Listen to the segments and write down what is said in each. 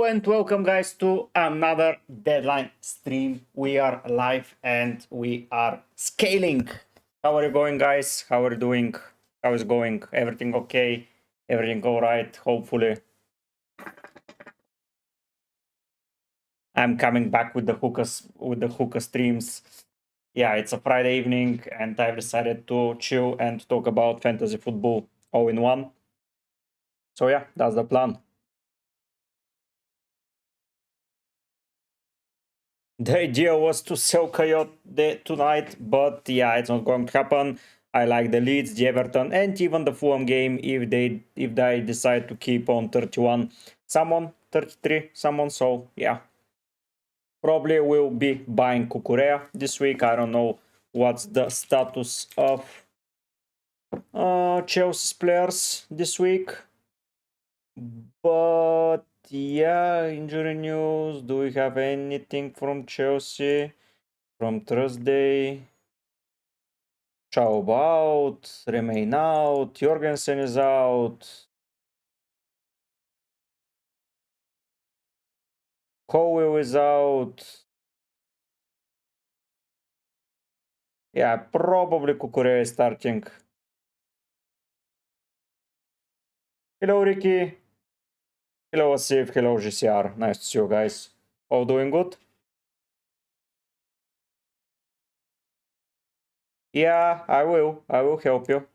and welcome guys to another deadline stream. We are live and we are scaling. How are you going, guys? How are you doing? How is going? Everything okay? Everything all right? Hopefully. I'm coming back with the hookah streams. Yeah, it's a Friday evening and I've decided to chill and talk about fantasy football all in one. So yeah, that's the plan. The idea was to sell Coyote tonight, but yeah, it's not going to happen. I like the Leeds, the Everton, and even the Fulham game if they decide to keep on 31 someone, 33 someone. So yeah, probably will be buying Kukurea this week. I don't know what's the status of Chelsea's players this week, but yeah, injury news. Do we have anything from Chelsea? From Thursday, Schaub out, Remain out, Jorgensen is out, Cowell is out. Yeah, probably Kukurea is starting. Hello, Ricky. Hello, Asif. Hello, GCR. Nice to see you guys. All doing good? Yeah, I will. I will help you.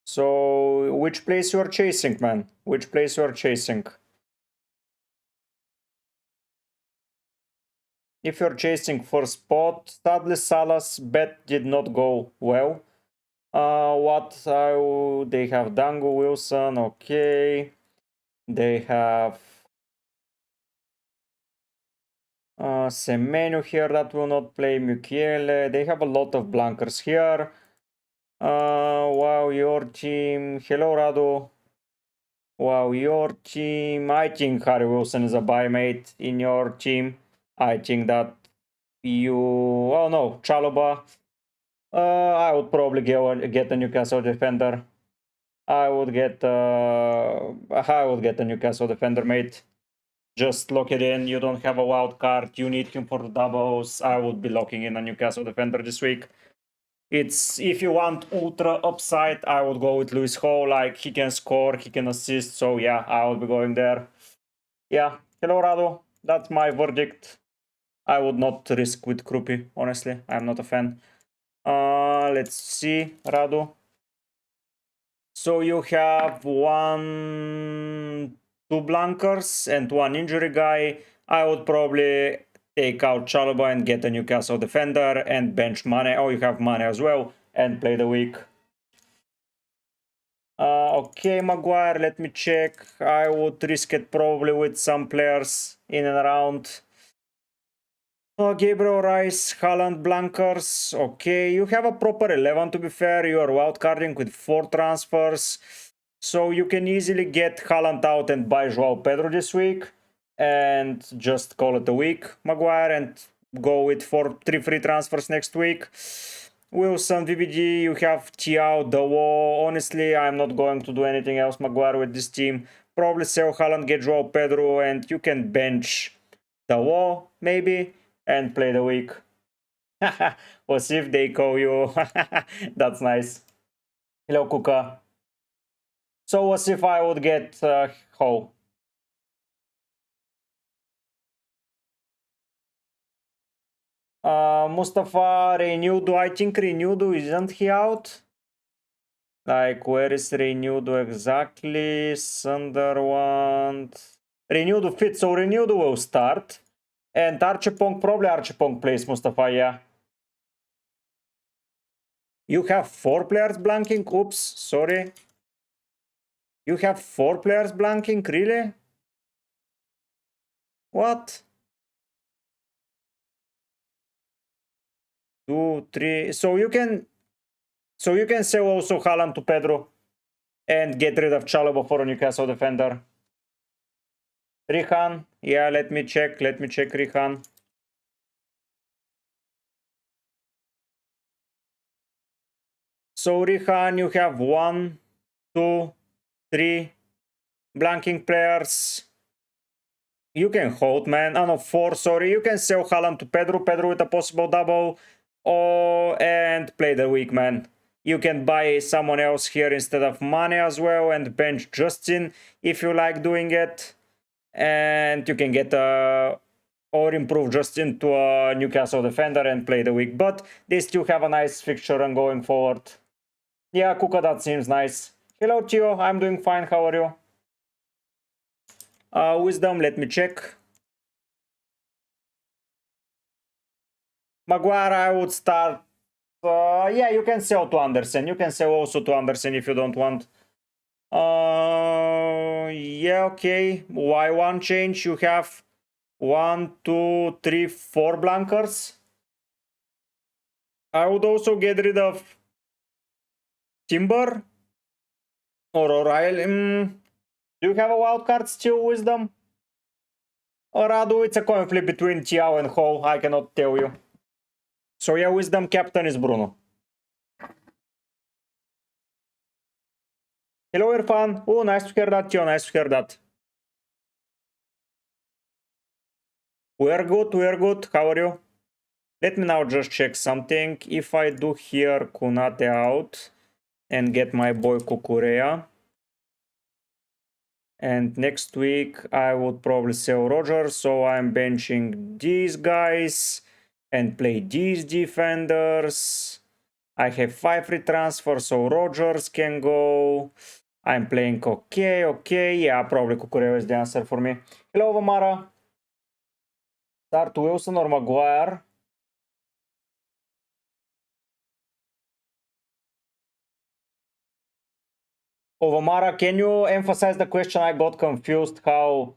So, which place you are chasing, man? Which place you are chasing? If you're chasing for spot, sadly Salah's bet did not go well. They have Dango Wilson, okay. They have Semenyo here that will not play, Mukiele. They have a lot of blankers here. Wow, your team. Hello, Radu. Wow, your team. I think Harry Wilson is a buy mate in your team. I think that you. Oh no, Chalobah. I would probably get a Newcastle defender. I would get a Newcastle defender, mate. Just lock it in. You don't have a wild card. You need him for the doubles. I would be locking in a Newcastle defender this week. It's if you want ultra upside, I would go with Lewis Hall. Like he can score, he can assist. So yeah, I will be going there. Yeah, hello Rado. That's my verdict. I would not risk with Krupi. Honestly, I'm not a fan. Let's see, Radu. So you have two blankers and one injury guy. I would probably take out Chalobah and get a Newcastle defender and bench Mane. Oh, you have Mane as well and play the week. Okay, Maguire, let me check. I would risk it probably with some players in and around. Gabriel Rice, Haaland, blankers. Okay, you have a proper 11 to be fair. You are wildcarding with 4 transfers. So you can easily get Haaland out and buy Joao Pedro this week. And just call it a week, Maguire, and go with 3 free transfers next week. Wilson, VVG, you have Thiago, Dawo. Honestly, I'm not going to do anything else, Maguire, with this team. Probably sell Haaland, get Joao Pedro, and you can bench Dawo, maybe, and play the week. We'll see if they call you. That's nice. Hello, Kuka. So what if I would get Ho? Mustafa Renewdo, I think Renewdo, isn't he out? Like, where is Renewdo exactly? Sunderland. Renewdo fits, so Renewdo will start. And Archipong, probably Archipong plays Mustafa, yeah. You have 4 players blanking? Oops, sorry. You have 4 players blanking, really? What? 2, 3. So you can sell also Haaland to Pedro and get rid of Chalobah for a Newcastle defender. Rihan, yeah, let me check Rihan. So Rihan, you have 1, 2, 3, Blanking players. You can hold, man. Oh no, 4, sorry. You can sell Haaland to Pedro. Pedro with a possible double. Oh, and play the week, man. You can buy someone else here instead of Mane as well and bench Justin if you like doing it. And you can get or improve Justin to a Newcastle defender and play the week. But they still have a nice fixture run going forward. Yeah, Kuka, that seems nice. Hello, Tio. I'm doing fine. How are you? Wisdom, let me check. Maguire, I would start. Yeah, you can sell to Andersen. You can sell also to Andersen if you don't want. Yeah, okay. Why one change? You have 1, 2, 3, 4 blankers. I would also get rid of Timber or O'Reilly. Do you have a wild card still, Wisdom? Or Radu, it's a coin flip between Tiao and Ho. I cannot tell you. So yeah, Wisdom captain is Bruno. Hello, Irfan. Oh, nice to hear that, Tio. Nice to hear that. We're good, we're good. How are you? Let me now just check something. If I do here Kunate out and get my boy Kukurea. And next week I would probably sell Rogers, so I'm benching these guys and play these defenders. I have 5 free transfers, so Rogers can go. I'm playing okay. Yeah, probably Kukurea is the answer for me. Hello, Vamara. Start Wilson or Maguire? Vamara, can you emphasize the question? I got confused how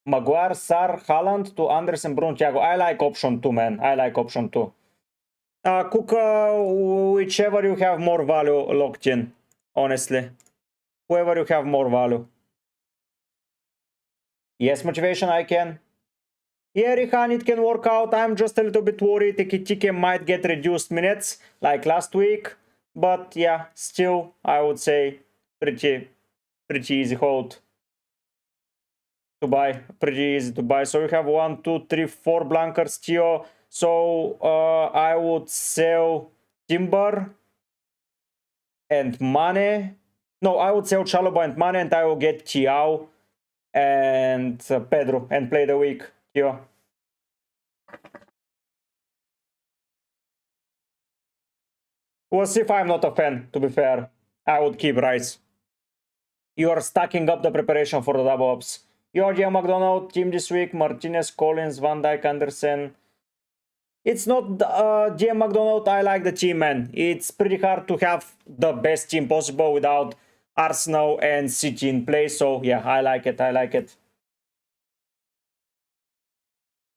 Maguire, Sar, Haaland to Andersen, Bruno, Thiago. I like option 2, man. I like option 2. Kuka, whichever you have more value locked in, honestly. Whoever you have more value. Yes, motivation, I can. Yeah, Rihan, it can work out. I'm just a little bit worried Tiki might get reduced minutes like last week. But yeah, still, I would say pretty easy hold to buy. Pretty easy to buy. So we have 1, 2, 3, 4 blankers, Tio. So I would sell Timber and Mane. No, I would sell Chalobah and Mane, and I will get Tiao and Pedro and play the week. Tio. We'll see if I'm not a fan, to be fair. I would keep Rice. You are stacking up the preparation for the double ups. Georgia McDonald, team this week, Martinez, Collins, Van Dijk, Andersen. It's not GM McDonald, I like the team, man. It's pretty hard to have the best team possible without Arsenal and City in play, so yeah, I like it.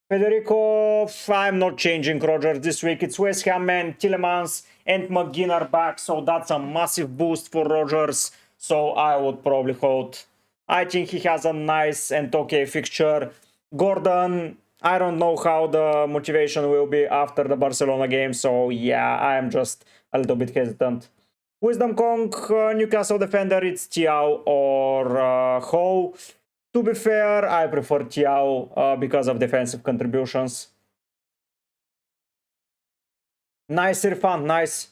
Federico, I'm not changing Rogers this week. It's West Ham, man. Tielemans and McGinn are back, so that's a massive boost for Rogers. So I would probably hold. I think he has a nice and okay fixture. Gordon, I don't know how the motivation will be after the Barcelona game, so yeah, I am just a little bit hesitant. Wisdom Kong, Newcastle defender, it's Tiao or Ho. To be fair, I prefer Tiao because of defensive contributions. Nice, Irfan, nice.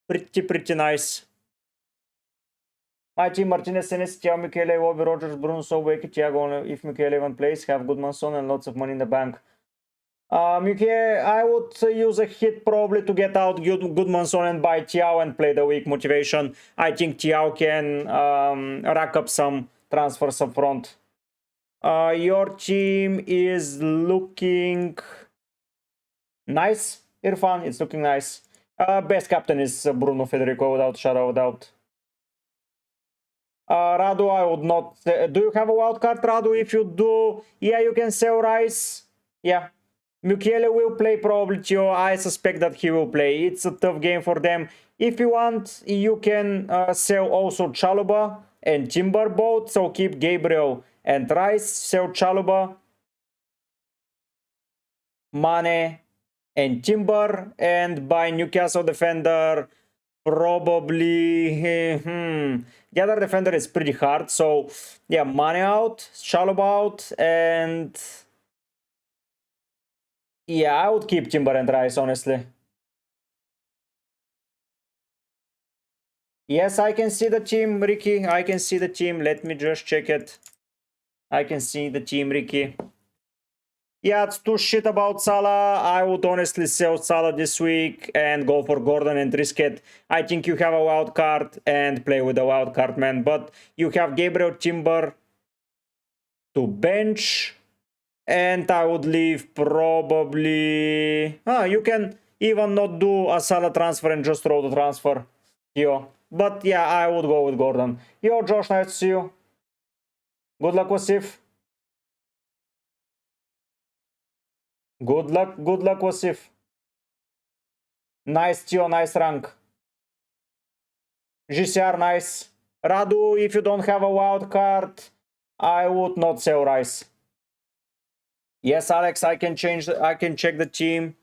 Pretty nice. My team, Martinez, Senes, Tiao, Michele, Obi, Rogers, Bruno, Sobek, Thiago, if Michele even plays, have good Manson and lots of money in the bank. Michele, I would use a hit probably to get out good Manson and buy Tiao and play the week motivation. I think Tiao can rack up some transfers up front. Your team is looking nice, Irfan. It's looking nice. Best captain is Bruno Federico, without shadow of doubt. Radu, I would not. Do you have a wild card, Radu? If you do, yeah, you can sell Rice. Yeah. Mukiele will play probably, Tio. I suspect that he will play. It's a tough game for them. If you want, you can sell also Chalobah and Timber both. So keep Gabriel and Rice. Sell Chalobah, Mane and Timber, and buy Newcastle defender Probably the other defender is pretty hard. So yeah, Mane out, Shalom out, and yeah, I would keep Timber and Rice, honestly. Yes, I can see the team, Ricky. I can see the team. Let me just check it. I can see the team, Ricky. Yeah, it's too shit about Salah. I would honestly sell Salah this week and go for Gordon and risk it. I think you have a wild card and play with a wild card, man. But you have Gabriel Timber to bench. And I would leave probably... you can even not do a Salah transfer and just throw the transfer. Yo. But yeah, I would go with Gordon. Yo, Josh, nice to see you. Good luck, Wasif. Good luck, Wasif. Nice, Tio, nice rank. GCR, nice. Radu, if you don't have a wild card, I would not sell Rice. Yes, Alex, I can check the team.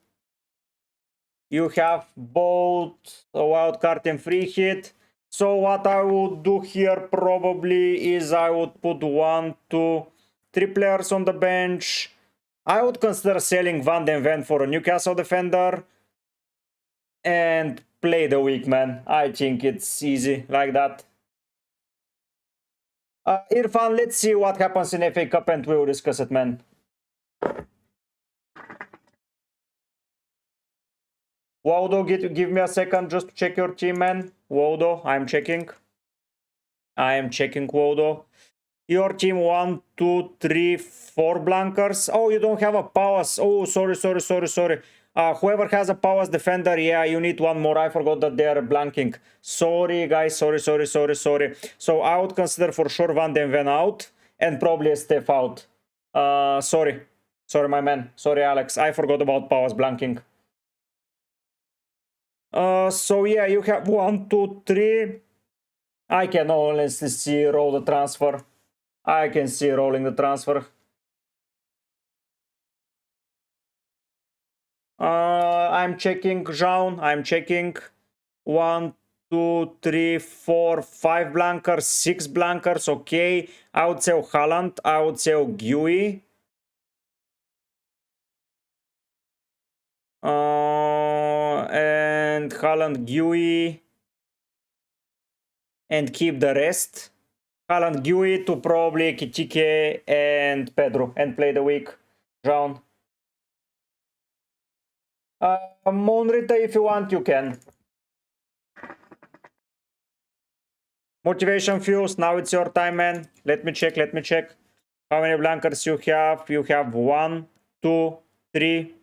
You have both a wild card and free hit. So what I would do here probably is I would put 1, 2, 3 players on the bench. I would consider selling Van den Ven for a Newcastle defender and play the week, man. I think it's easy like that. Irfan, let's see what happens in FA Cup and we'll discuss it, man. Wodo, give me a second just to check your team, man. Wodo, I'm checking. I am checking, Wodo. Your team 1, 2, 3, 4 blankers. Oh, you don't have a Powers. Oh, sorry. Whoever has a Powers defender, yeah, you need one more. I forgot that they are blanking. Sorry, guys. Sorry. So I would consider for sure Van den Ven out and probably a Steph out. Sorry, my man. Sorry, Alex. I forgot about Powers blanking. So yeah, you have 1, 2, 3. I can honestly see roll the transfer. I can see rolling the transfer. I'm checking, Jean. I'm checking. 1, 2, 3, 4, 5 blankers, 6 blankers. Okay. I would sell Haaland. I would sell Gui. And Haaland, Gui. And keep the rest. Haaland, Gui to probably Kitike and Pedro and play the week. Jean. Monrita, if you want, you can. Motivation Fuse, now it's your time, man. Let me check. How many blankers you have? You have 1, 2, 3,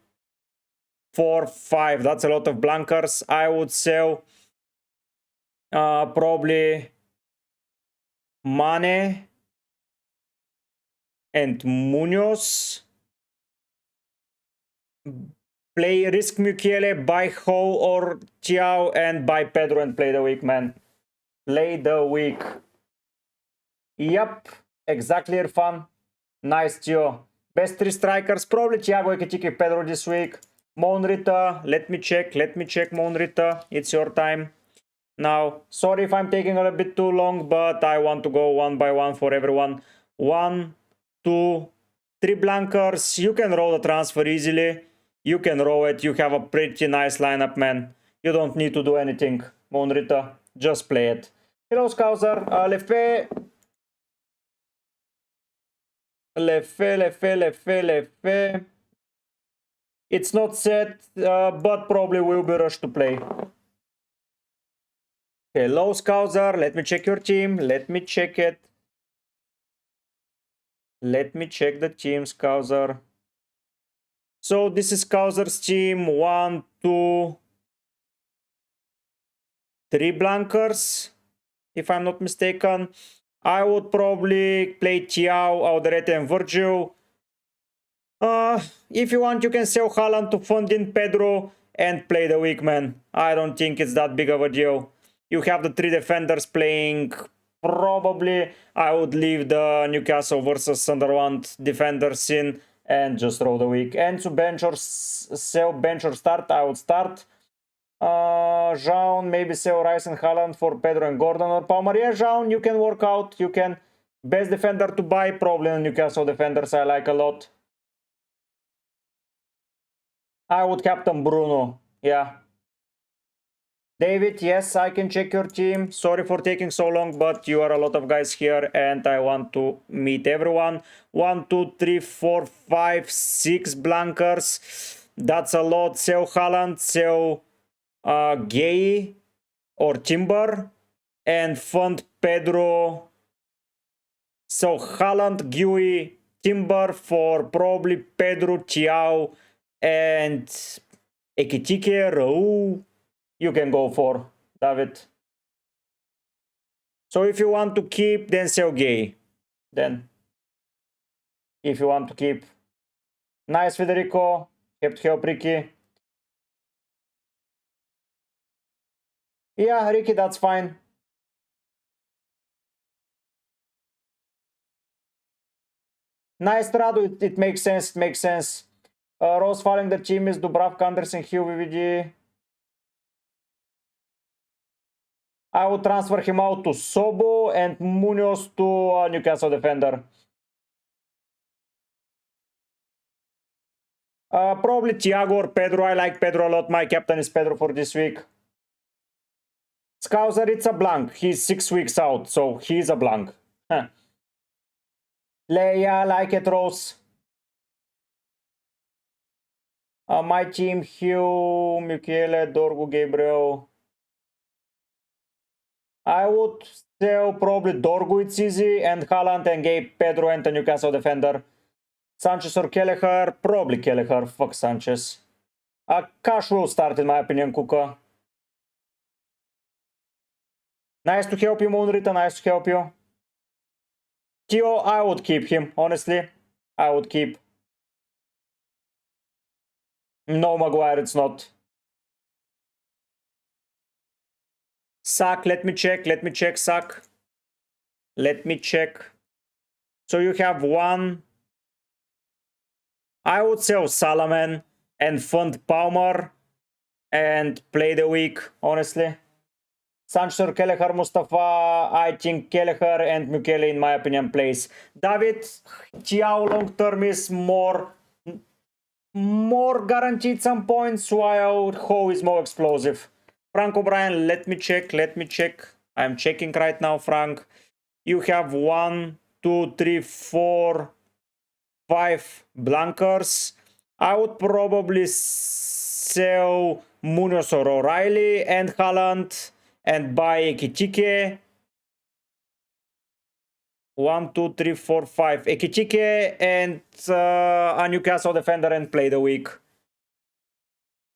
4, 5. That's a lot of blankers. I would sell probably Mane and Munoz. Play risk Mukiele, buy Ho or Tiao, and buy Pedro and play the week, man. Play the week. Yep, exactly, Irfan. Nice, Tio. Best 3 strikers, probably Thiago, Ekitike, Pedro this week. Monrita, let me check, Monrita. It's your time. Now, sorry if I'm taking a little bit too long, but I want to go one by one for everyone. 1, 2, 3 blankers. You can roll the transfer easily. You can roll it. You have a pretty nice lineup, man. You don't need to do anything, Monrita. Just play it. Hello, Scouser. Lefe. It's not set, but probably will be rushed to play. Hello, Scouser. Let me check your team. Let me check it. Let me check the team, Scouser. So this is Scouser's team. 1, 2, 3 blankers, if I'm not mistaken. I would probably play Tiao, Alderete, and Virgil. If you want, you can sell Haaland to fund in Pedro and play the week, man. I don't think it's that big of a deal. You have the 3 defenders playing. Probably I would leave the Newcastle versus Sunderland defenders in and just roll the week. And to bench or sell, bench or start, I would start. Jean, maybe sell Rice and Haaland for Pedro and Gordon or Palmer. Yeah, Jean, you can work out. You can. Best defender to buy, probably Newcastle defenders I like a lot. I would captain Bruno. Yeah. David, yes, I can check your team. Sorry for taking so long, but you are a lot of guys here and I want to meet everyone. 1, 2, 3, 4, 5, 6 blankers. That's a lot. Sell Haaland, sell Gay or Timber, and fund Pedro. So Haaland, Gui, Timber for probably Pedro, Thiaw, and Ekitike, Raul. You can go for David. So if you want to keep, then sell Gay. Then, if you want to keep. Nice, Federico. Hebt help Ricky. Yeah, Ricky, that's fine. Nice, Radu. It makes sense. It makes sense. Rose falling the team is Dubravka, Anderson, Hill, VVD. I would transfer him out to Sobo and Munoz to Newcastle defender. Probably Thiago or Pedro. I like Pedro a lot. My captain is Pedro for this week. Scouser, it's a blank. He's 6 weeks out, so he's a blank. Huh. Leia, like it, Rose. My team, Hugh, Michele, Dorgu, Gabriel. I would sell probably Dorgu, it's easy, and Haaland and Gabe, Pedro and the Newcastle defender. Sanchez or Kelleher? Probably Kelleher. Fuck Sanchez. Cash will start in my opinion, Kuka. Nice to help you, Moonrita. Nice to help you. Theo, I would keep him, honestly. I would keep. No, Maguire, it's not. Sack, let me check, Sack. Let me check. So you have one. I would sell Salaman and fund Palmer and play the week, honestly. Sanchez, Kelleher, Mustafa, I think Kelleher and Mukele, in my opinion, plays. David, Thiaw long term is more guaranteed some points, while Ho is more explosive. Frank O'Brien, let me check. I'm checking right now, Frank. You have 1, 2, 3, 4, 5 blankers. I would probably sell Munoz or O'Reilly and Haaland and buy Ekitike. 1, 2, 3, 4, 5. Ekitike and a Newcastle defender and play the week.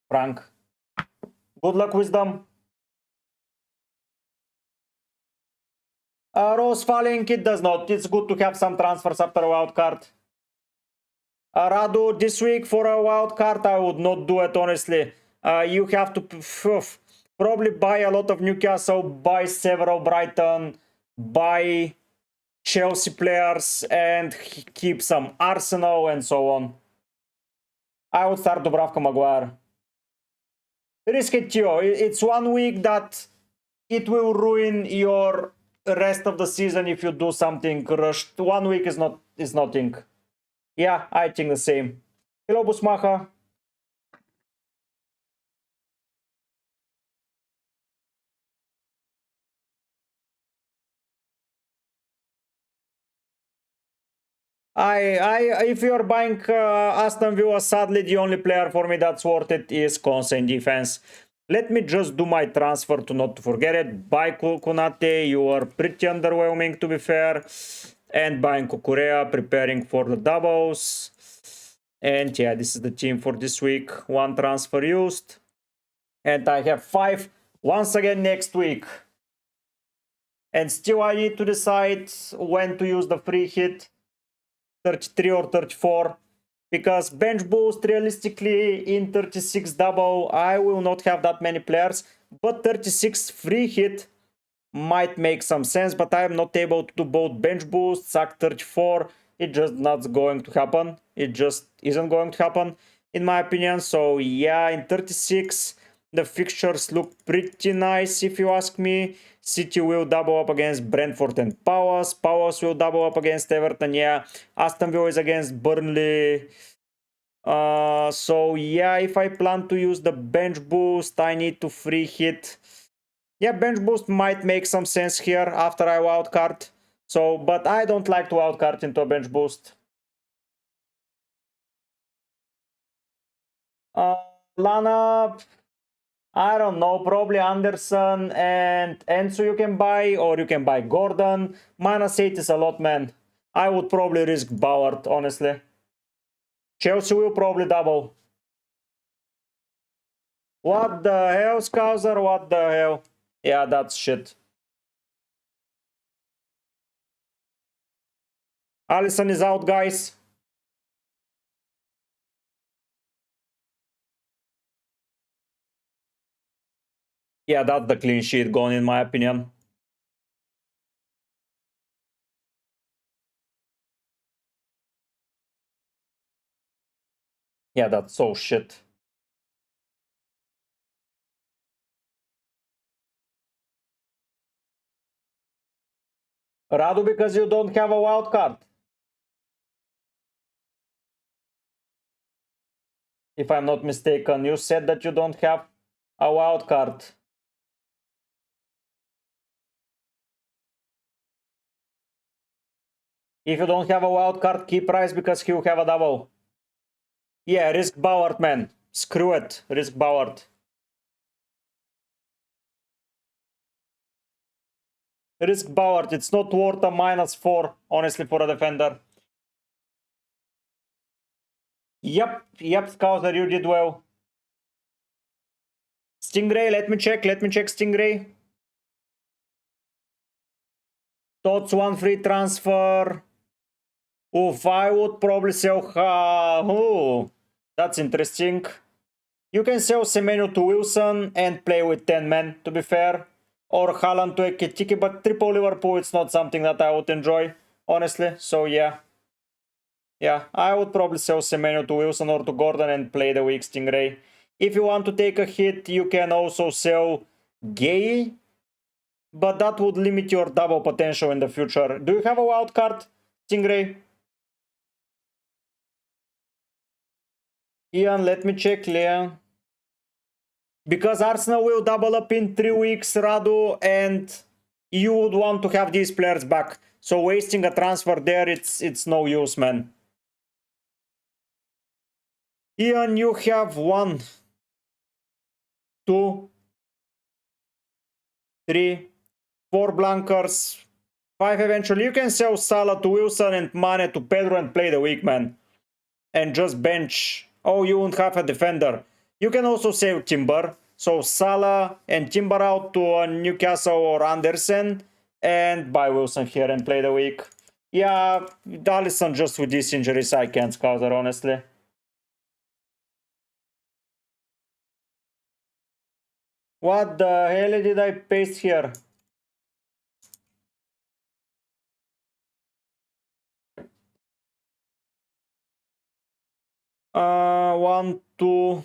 Frank. Good luck, Wisdom. Rose falling, it does not. It's good to have some transfers after a wild card. Radu, this week for a wild card, I would not do it, honestly. You have to probably buy a lot of Newcastle, buy several Brighton, buy Chelsea players, and keep some Arsenal and so on. I would start Dubravka, Maguire. Risk it, Theo. It's 1 week that it will ruin your rest of the season if you do something rushed. 1 week is nothing. Yeah, I think the same. Hello, Busmacha. If you're buying Aston Villa, sadly the only player for me that's worth it is Konsa in defense. Let me just do my transfer to not to forget it. Buy Konate, you are pretty underwhelming to be fair. And buying Kukurea, preparing for the doubles. And yeah, this is the team for this week. 1 transfer used. And I have 5 once again next week. And still I need to decide when to use the free hit. 33 or 34. Because bench boost, realistically, in 36 double, I will not have that many players. But 36 free hit might make some sense, but I am not able to do both bench boost, sack 34. It just not going to happen. It just isn't going to happen, in my opinion. So yeah, in 36, The fixtures look pretty nice if you ask me. City will double up against Brentford and Palace. Palace will double up against Everton, yeah. Aston Villa is against Burnley. So yeah, if I plan to use the bench boost, I need to free hit. Yeah, bench boost might make some sense here after I wildcard. So, but I don't like to wildcard into a bench boost. Lana, I don't know, probably Anderson and Ensu you can buy, or you can buy Gordon. -8 is a lot, man. I would probably risk Bauer, honestly. Chelsea will probably double. What the hell, Scouser? What the hell? Yeah, that's shit. Alisson is out, guys. Yeah, that's the clean sheet gone, in my opinion. Yeah, that's so shit. Radu, because you don't have a wild card. If I'm not mistaken, you said that you don't have a wild card. If you don't have a wild card, keep Rice because he'll have a double. Yeah, risk Bauer, man. Screw it. Risk Bauer. Risk Bauer. It's not worth a -4, honestly, for a defender. Yep, Scouser, you did well. Stingray, let me check Stingray. Tots 1 free transfer. Oof, I would probably sell... that's interesting. You can sell Semenyo to Wilson and play with 10 men, to be fair. Or Haaland to Ekitiki, but triple Liverpool, it's not something that I would enjoy, honestly. So yeah. Yeah, I would probably sell Semenyo to Wilson or to Gordon and play the weak Stingray. If you want to take a hit, you can also sell Gay, but that would limit your double potential in the future. Do you have a wild card, Stingray? Ian, let me check, Leon. Because Arsenal will double up in 3 weeks, Radu, and you would want to have these players back. So wasting a transfer there, it's no use, man. Ian, you have 1, 2, 3, 4 blankers, 5 eventually. You can sell Salah to Wilson and Mane to Pedro and play the weak man. And just bench. Oh, you won't have a defender. You can also sell Timber. So Salah and Timber out to Newcastle or Anderson. And buy Wilson here and play the week. Yeah, Alisson just with these injuries, I can't scout her, honestly. What the hell did I paste here? One, 2,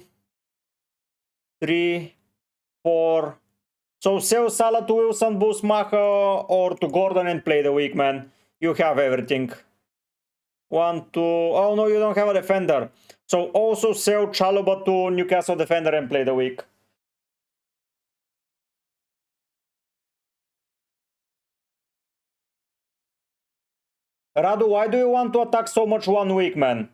3, 4. So sell Salah to Wilson, Busmacher, or to Gordon and play the weak man. You have everything. 1, 2. Oh no, you don't have a defender. So also sell Chalobah to Newcastle defender and play the weak. Radu, why do you want to attack so much 1 week, man?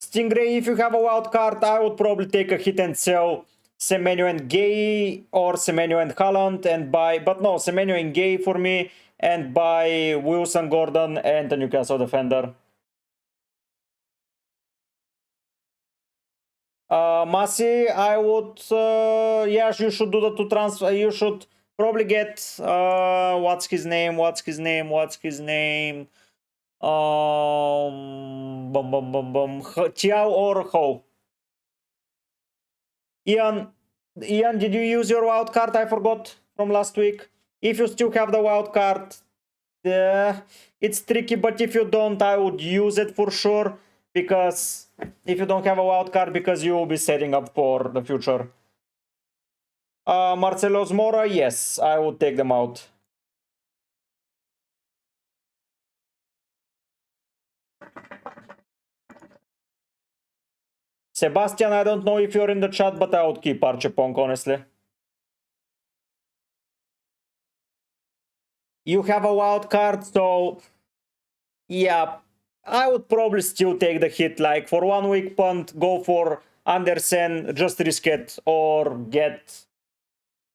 Stingray, if you have a wild card, I would probably take a hit and sell Semenyo and Gay, or Semenyo and Haaland and buy... But no, Semenyo and Gay for me, and buy Wilson, Gordon and the Newcastle defender. Masi, I would... yeah, you should do the 2 transfer. You should probably get... what's his name? Chiao or Ho. Ian, did you use your wild card? I forgot from last week. If you still have the wild card, it's tricky, but if you don't, I would use it for sure. Because if you don't have a wild card, because you will be setting up for the future. Marcelos Mora, yes, I would take them out. Sebastian, I don't know if you're in the chat, but I would keep Archipong, honestly. You have a wild card, so yeah, I would probably still take the hit. Like for 1 week punt, go for Andersen, just risk it, or get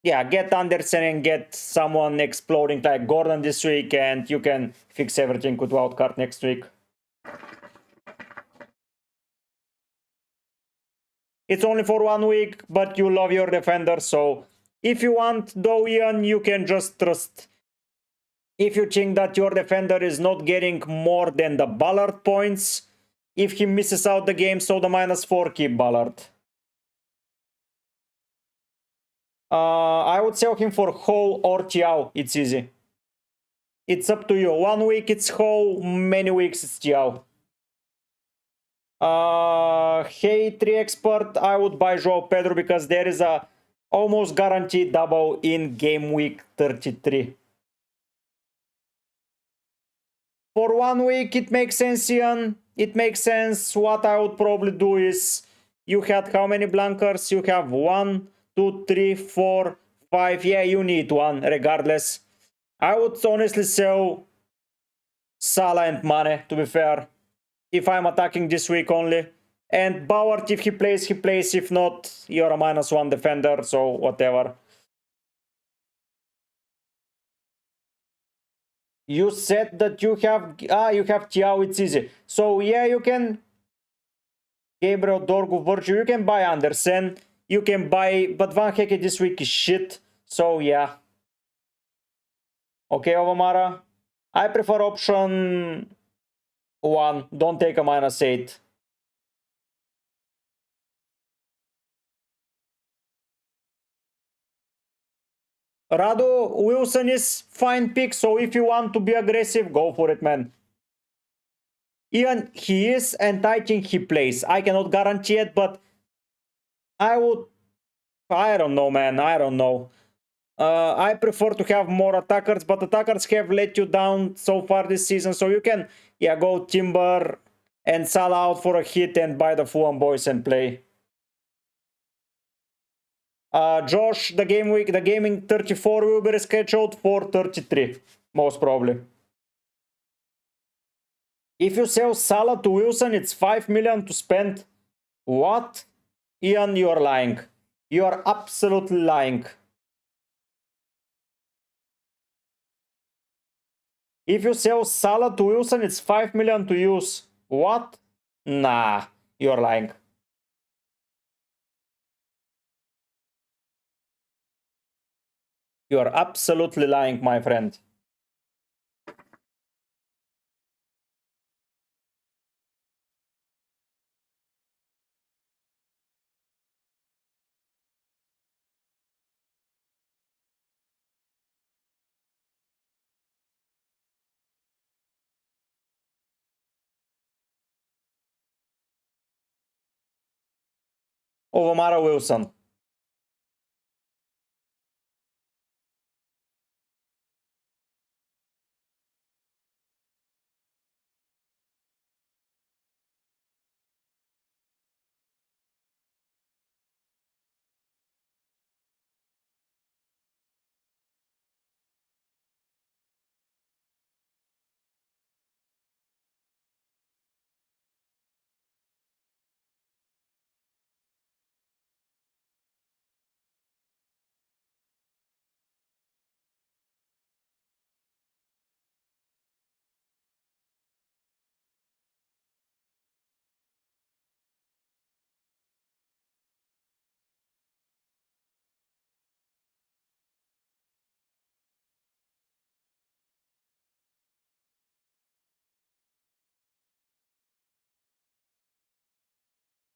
Andersen and get someone exploding like Gordon this week, and you can fix everything with wildcard next week. It's only for 1 week, but you love your defender, so if you want, though, Ian, you can just trust. If you think that your defender is not getting more than the Ballard points, if he misses out the game, so the -4, keep Ballard. I would sell him for Ho or Tiao. It's easy. It's up to you. 1 week it's Ho, many weeks it's Tiao. Hey, 3 expert, I would buy Joao Pedro because there is a almost guaranteed double in game week 33. For 1 week, it makes sense, Ian. It makes sense. What I would probably do is, you had how many blankers? You have 1, 2, 3, 4, 5. Yeah, you need 1 regardless. I would honestly sell Salah and Mane, to be fair, if I'm attacking this week only. And Bauer, if he plays, he plays. If not, you're a -1 defender, so whatever. You said that you have Tiao, it's easy. So yeah, you can Gabriel, Dorgu, Virgil, you can buy Andersen, you can buy, but Van Hecke this week is shit, so yeah. Okay, Ovamara, I prefer option 1, don't take a -8. Radu, Wilson is fine pick, so if you want to be aggressive, go for it, man. Ian, he is, and I think he plays. I cannot guarantee it, but I don't know, man, I don't know. I prefer to have more attackers, but attackers have let you down so far this season, so you can, yeah, go Timber and Salah out for a hit and buy the Fulham boys and play. Josh, the gaming 34 will be rescheduled for 33, most probably. If you sell Salah to Wilson, it's 5 million to spend. What? Ian, you're lying. You're absolutely lying. If you sell Salah to Wilson, it's 5 million to use. What? Nah, you're lying. You're absolutely lying, my friend. Ovamara Wilson.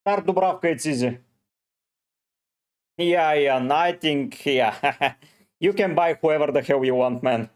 Start Dubravka, it's easy. Yeah, I think, yeah. You can buy whoever the hell you want, man.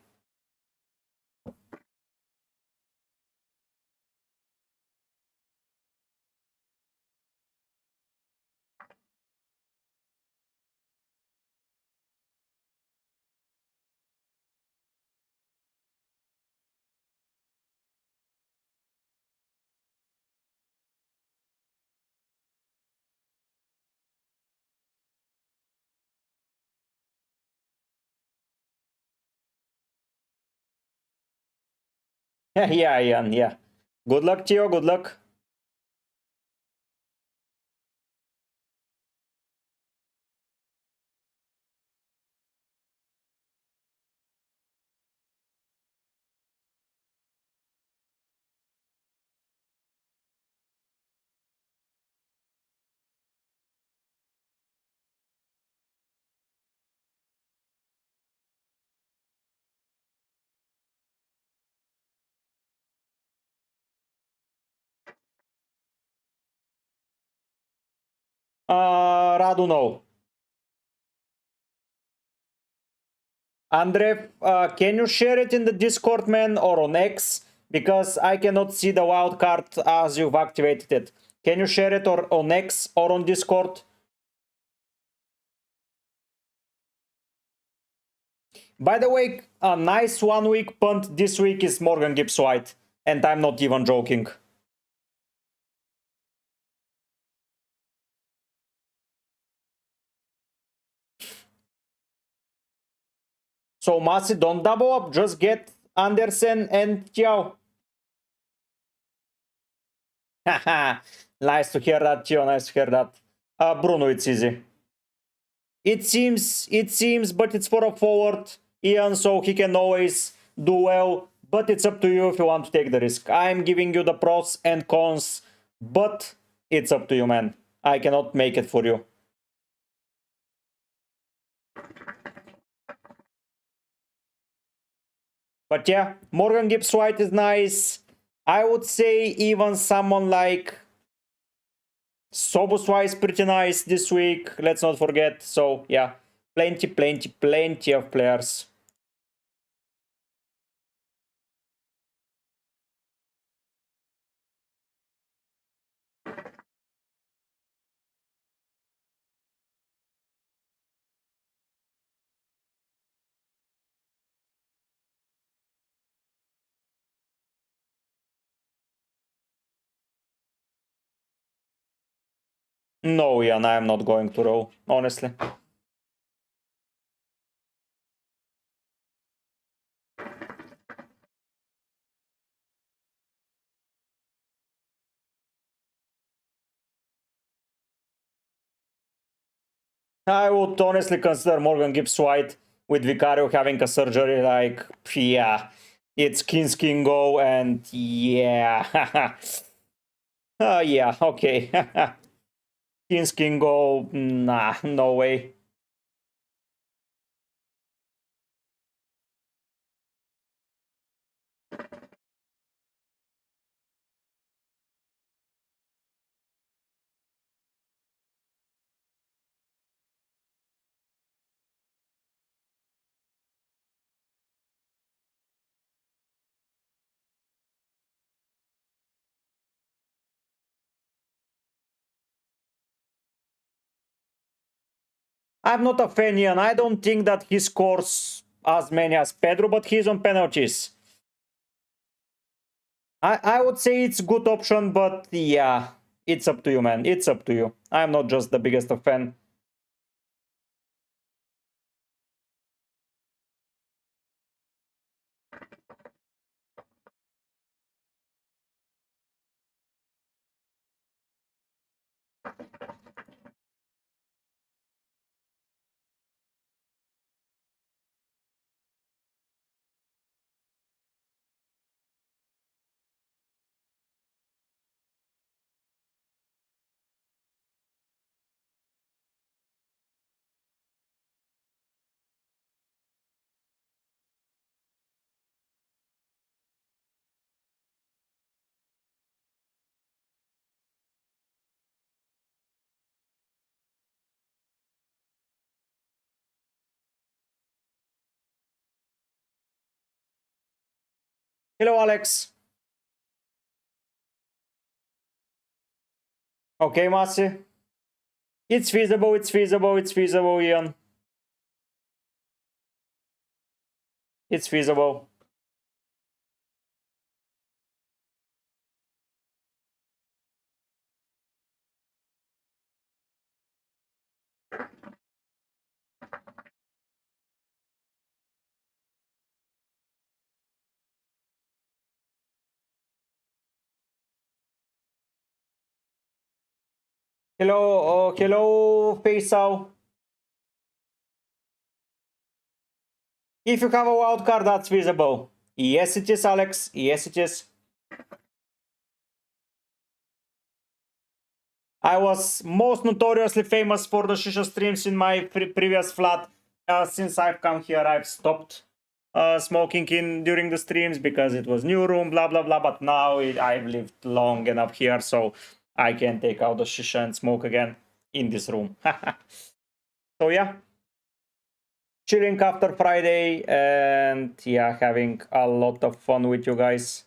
Yeah, Ian, yeah. Good luck, Theo, good luck. Radu, no. Andre, can you share it in the Discord, man, or on X? Because I cannot see the wild card as you've activated it. Can you share it or on X or on Discord? By the way, a nice 1 week punt this week is Morgan Gibbs White. And I'm not even joking. So Masi, don't double up, just get Andersen and Thiaw. Haha, nice to hear that, Thiaw, nice to hear that. Bruno, it's easy. It seems, but it's for a forward, Ian, so he can always do well. But it's up to you if you want to take the risk. I'm giving you the pros and cons, but it's up to you, man. I cannot make it for you. But yeah, Morgan Gibbs White is nice. I would say even someone like Soboswai is pretty nice this week. Let's not forget. So yeah, plenty of players. No, Ian, I am not going to row, honestly. I would honestly consider Morgan Gibbs White with Vicario having a surgery. Like, yeah, it's skin go, and yeah. Yeah, okay. Skin go, nah, no way. I'm not a fan, Ian. I don't think that he scores as many as Pedro, but he's on penalties. I would say it's a good option, but yeah, it's up to you, man. It's up to you. I'm not just the biggest of fan. Hello, Alex. Okay, Masi. It's feasible, Ian. It's feasible. Hello, hello, Faisal. If you have a wild card, that's visible. Yes, it is, Alex. Yes, it is. I was most notoriously famous for the shisha streams in my previous flat. Since I've come here, I've stopped smoking in during the streams because it was new room, blah blah blah. But now I've lived long enough here, so I can take out the shisha and smoke again in this room. So yeah, chilling after Friday and yeah, having a lot of fun with you guys.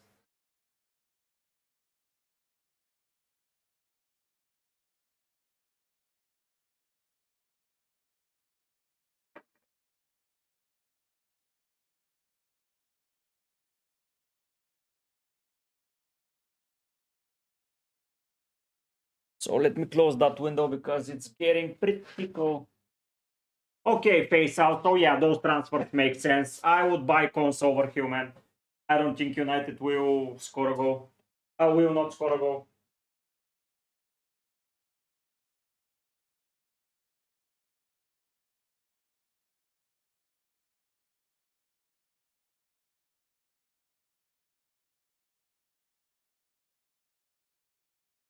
So let me close that window because it's getting pretty cold. Okay, face out. So yeah, those transfers make sense. I would buy Cons over Human. I don't think United will score a goal. Will not score a goal.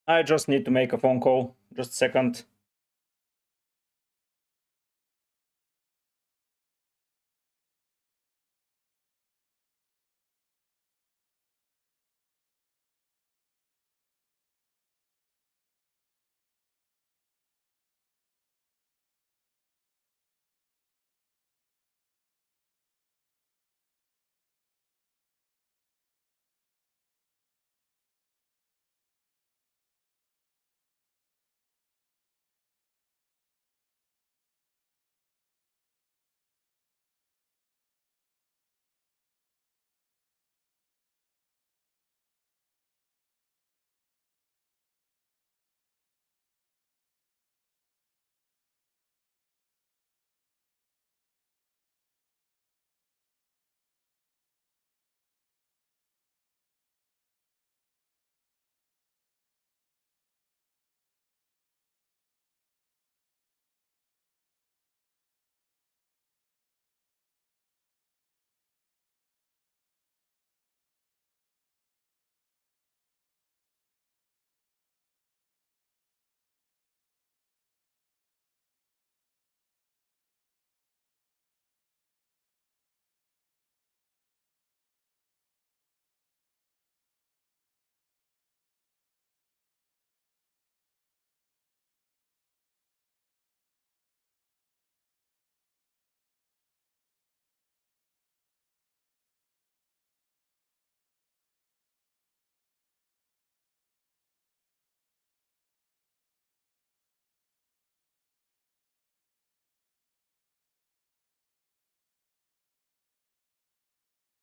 I just need to make a phone call. Just a second.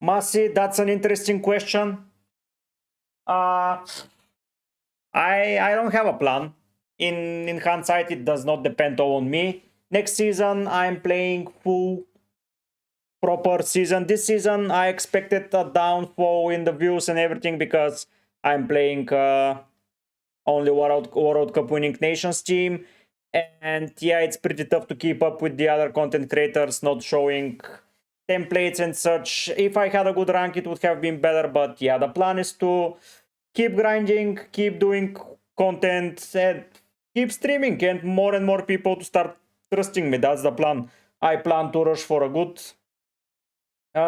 Masi, that's an interesting question. I don't have a plan. In hindsight, it does not depend on me. Next season, I'm playing full proper season. This season, I expected a downfall in the views and everything because I'm playing only World Cup winning nations team. And yeah, it's pretty tough to keep up with the other content creators not showing templates and such. If I had a good rank, it would have been better. But yeah, the plan is to keep grinding, keep doing content, and keep streaming, and more people to start trusting me. That's the plan. I plan to rush for a good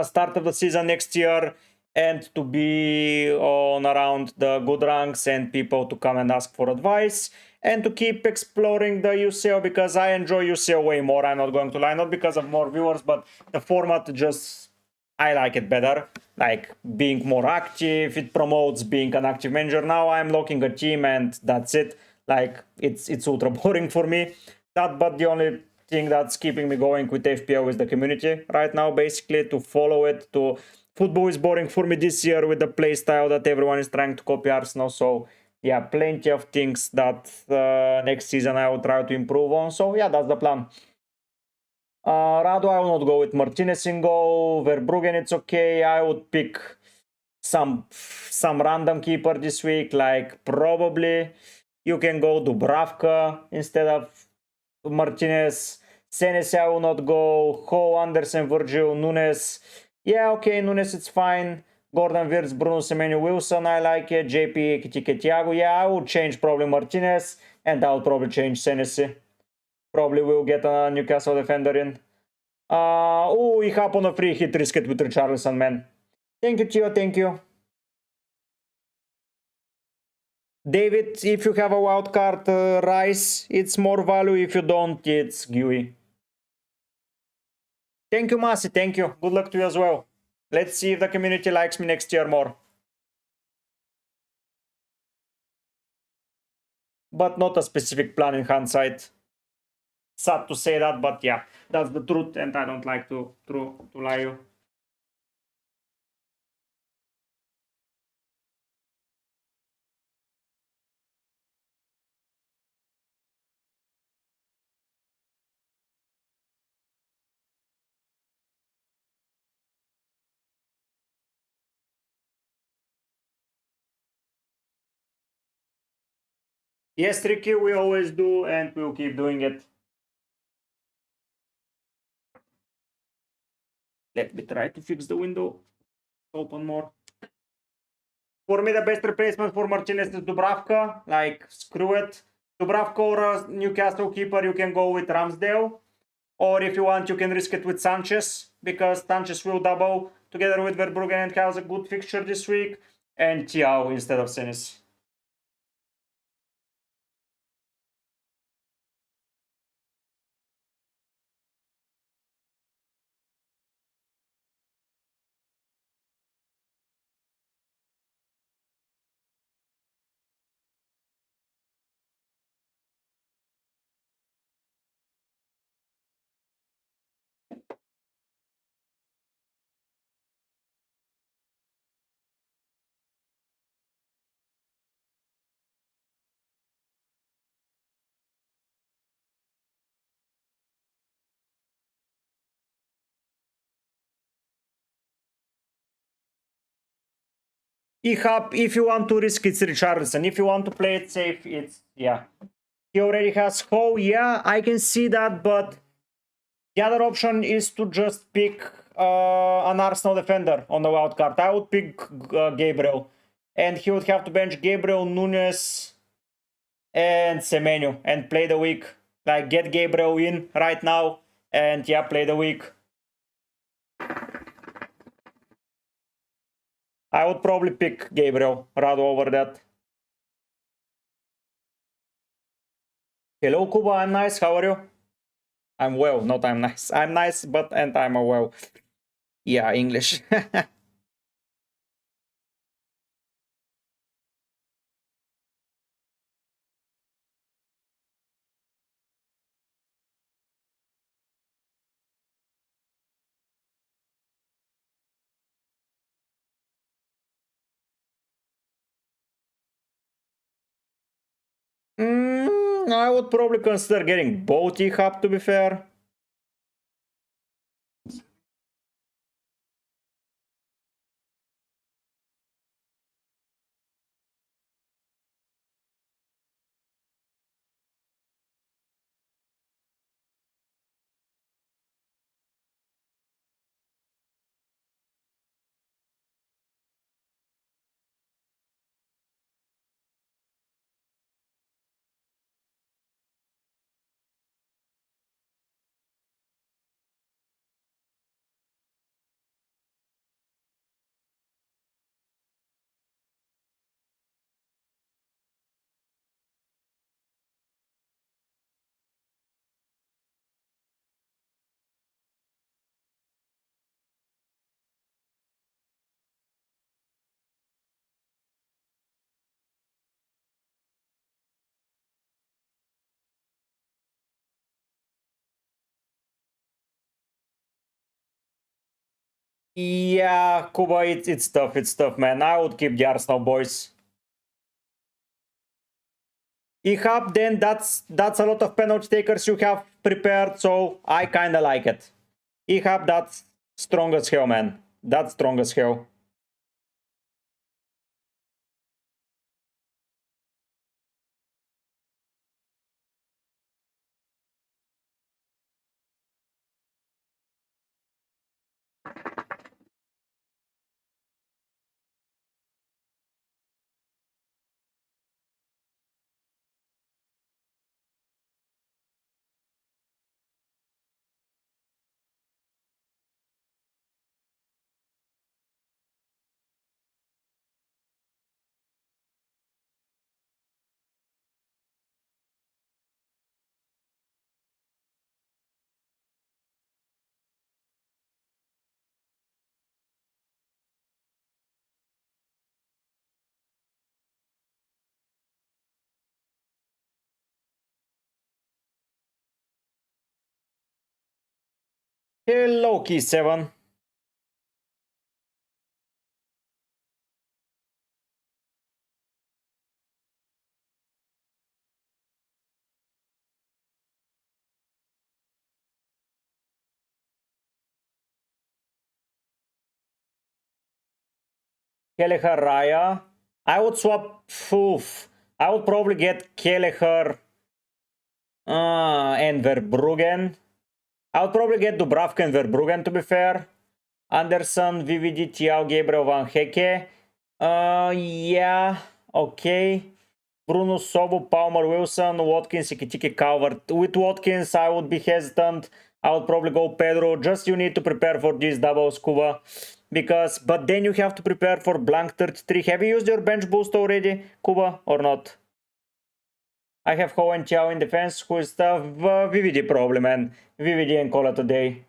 start of the season next year and to be on around the good ranks and people to come and ask for advice and to keep exploring the UCL because I enjoy UCL way more. I'm not going to lie, not because of more viewers, but the format just, I like it better. Like being more active, it promotes being an active manager. Now I'm locking a team and that's it. Like it's ultra boring for me. But the only thing that's keeping me going with FPL is the community right now, basically to follow it. To football is boring for me this year with the play style that everyone is trying to copy Arsenal. So yeah, plenty of things that next season I will try to improve on. So yeah, that's the plan. Radu, I will not go with Martinez in goal. Verbruggen, it's okay. I would pick some random keeper this week, like probably You can go Dubravka instead of Martinez. Senesi I will not go. Ho, Anderson, Virgil, Nunes. Yeah, okay, Nunes it's fine. Gordon Wirtz, Bruno Semenyo, Wilson, I like it. JP, Ekitike, Thiago. Yeah, I would change probably Martinez, and I would probably change Senesi. Probably will get a Newcastle defender in. Oh, he happened on a free hit, risk it with Richarlison, man. Thank you, Tio, thank you. David, if you have a wildcard Rice, it's more value. If you don't, it's GUI. Thank you, Masi, thank you. Good luck to you as well. Let's see if the community likes me next year more. But not a specific plan in hindsight. Sad to say that, but yeah, that's the truth, and I don't like to lie you. Yes, Ricky, we always do, and we'll keep doing it. Let me try to fix the window. Open more. For me, the best replacement for Martinez is Dubravka. Like, screw it. Dubravka or a Newcastle keeper, you can go with Ramsdale. Or if you want, you can risk it with Sanchez, because Sanchez will double together with Verbruggen and has a good fixture this week. And Thiago instead of Senes. If you want to risk, it's Richarlison. If you want to play it safe, it's, yeah. He already has Ho, yeah, I can see that, but the other option is to just pick an Arsenal defender on the wild card. I would pick Gabriel, and he would have to bench Gabriel, Nunes, and Semenyo, and play the week. Like, get Gabriel in right now, and yeah, play the week. I would probably pick Gabriel rather over that. Hello, Kuba, I'm nice, how are you? I'm well, not I'm nice. I'm nice, but and I'm a well. Yeah, English. I would probably consider getting both E-Hub, to be fair. Yeah, Kuba, it's tough, man. I would keep the Arsenal boys. E-Hub, then that's a lot of penalty takers you have prepared, so I kinda like it. E-Hub, that's strong as hell, man. That's strong as hell. Hello, Key 7. Kelleher Raya. I would swap. Oof. I would probably get Kelleher and Verbruggen. I would probably get Dubravka and Verbruggen, to be fair. Anderson, VVD, Thiago, Gabriel, Van Hecke. Yeah, okay. Bruno, Sobo, Palmer, Wilson, Watkins, Ikitiki, Calvert. With Watkins, I would be hesitant. I would probably go Pedro. Just you need to prepare for this double scuba. But then you have to prepare for blank 33. Have you used your bench boost already, Kuba, or not? I have Ho and Chiao in defense, who is the VVD probably, man. VVD and call it a day.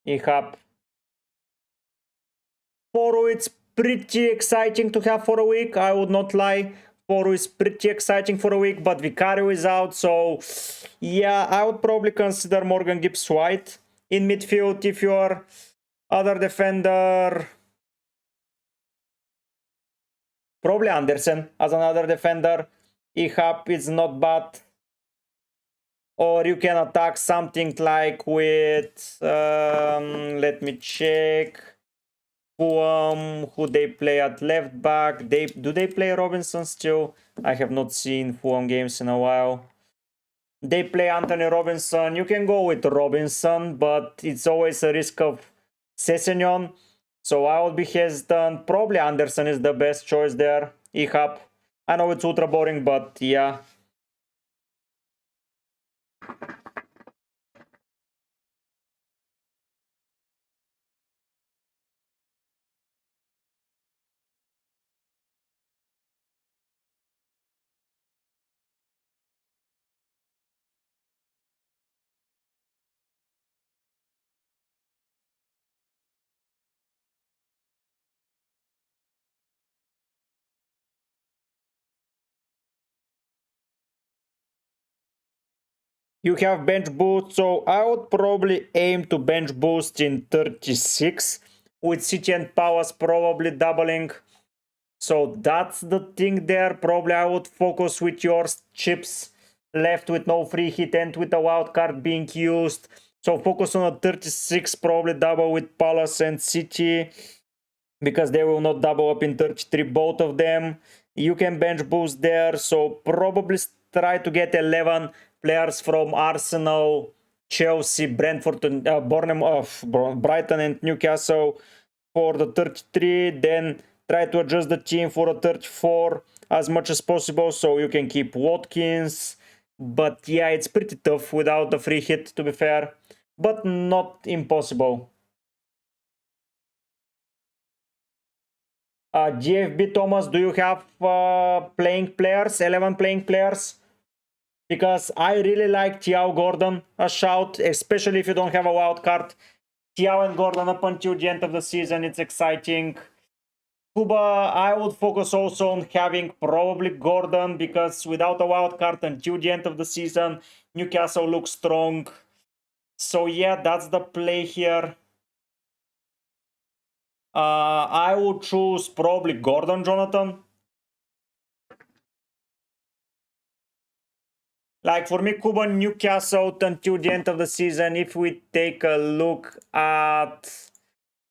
Ihap. Foro, it's pretty exciting to have for a week, I would not lie. Foro is pretty exciting for a week, but Vicario is out, so yeah, I would probably consider Morgan Gibbs-White in midfield if your other defender. Probably Andersen as another defender. Ihap is not bad. Or you can attack something like with, let me check. Who they play at left back? Do they play Robinson still? I have not seen Fulham games in a while. They play Anthony Robinson. You can go with Robinson, but it's always a risk of Sessegnon. So I would be hesitant. Probably Anderson is the best choice there. Ihap. I know it's ultra boring, but yeah. You have bench boost, so I would probably aim to bench boost in 36 with City and Palace probably doubling. So that's the thing there. Probably I would focus with your chips left with no free hit and with a wild card being used. So focus on a 36, probably double with Palace and City because they will not double up in 33, both of them. You can bench boost there, so probably try to get 11 players from Arsenal, Chelsea, Brentford, Bournemouth, Brighton and Newcastle for the 33. Then try to adjust the team for a 34 as much as possible so you can keep Watkins. But yeah, it's pretty tough without the free hit, to be fair, but not impossible. GFB Thomas, do you have playing players, 11 playing players? Because I really like Thiago Gordon, a shout, especially if you don't have a wild card. Thiago and Gordon up until the end of the season, it's exciting. Kuba, I would focus also on having probably Gordon, because without a wild card until the end of the season, Newcastle looks strong. So yeah, that's the play here. I would choose probably Gordon, Jonathan. Like for me, Kuba, Newcastle until the end of the season, if we take a look at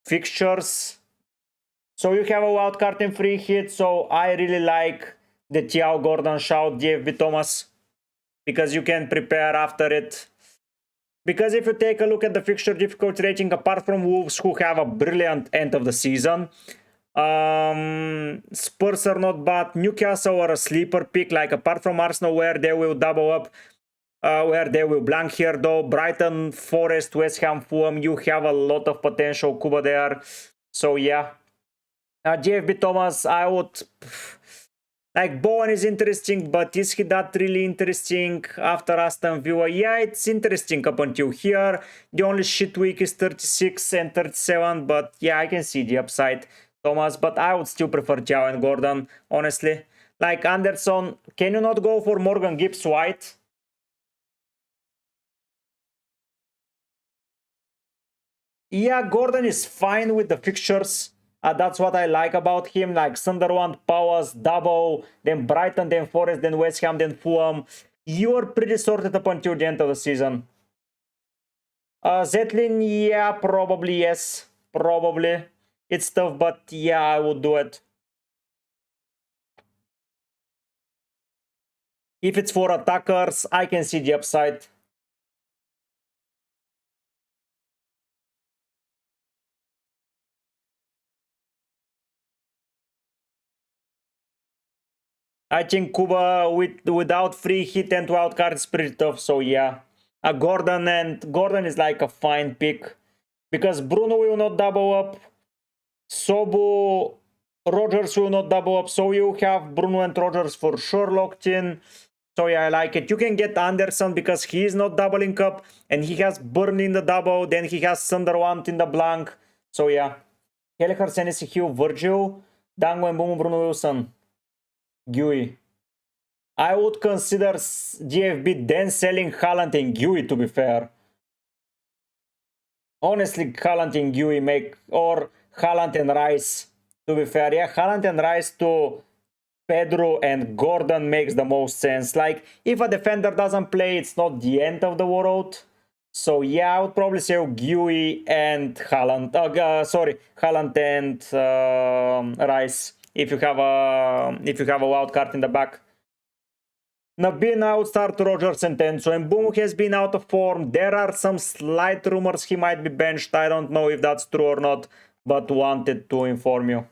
fixtures. So you have a wild card and free hit, so I really like the Thiago Gordon shout, GFB Thomas, because you can prepare after it. Because if you take a look at the fixture difficulty rating, apart from Wolves, who have a brilliant end of the season, Spurs are not bad. Newcastle are a sleeper pick, like apart from Arsenal, where they will double up, where they will blank here though. Brighton, Forest, West Ham, Fulham, you have a lot of potential, Kuba, there. So yeah. GFB Thomas, I would... Like, Bowen is interesting, but is he that really interesting after Aston Villa? Yeah, it's interesting up until here. The only shit week is 36 and 37, but yeah, I can see the upside, Thomas. But I would still prefer Thiago and Gordon, honestly. Like, Anderson, can you not go for Morgan Gibbs-White? Yeah, Gordon is fine with the fixtures. That's what I like about him. Like Sunderland, Palace, double, then Brighton, then Forest, then West Ham, then Fulham. You are pretty sorted up until the end of the season. Zetlin, yeah, probably yes. Probably. It's tough, but yeah, I would do it. If it's for attackers, I can see the upside. I think Kuba without free hit and wild card is pretty tough, so yeah. Gordon is like a fine pick. Because Bruno will not double up. Sobo, Rogers will not double up. So you have Bruno and Rogers for sure locked in. So yeah, I like it. You can get Anderson because he is not doubling up. And he has Burn in the double. Then he has Sunderland in the blank. So yeah. Kelleher, Senesi, Hill, Virgil, Dango, and Bruno Wilson. Gui. I would consider GFB then selling Haaland and Gui, to be fair. Honestly, Haaland and Gui make, or Haaland and Rice, to be fair. Yeah, Haaland and Rice to Pedro and Gordon makes the most sense. Like, if a defender doesn't play, it's not the end of the world. So yeah, I would probably say Gui and Haaland. Sorry, Haaland and Rice. If you have a wild card in the back. Nabin out, start Rogers and Tenso, and Boom has been out of form. There are some slight rumors he might be benched. I don't know if that's true or not, but wanted to inform you.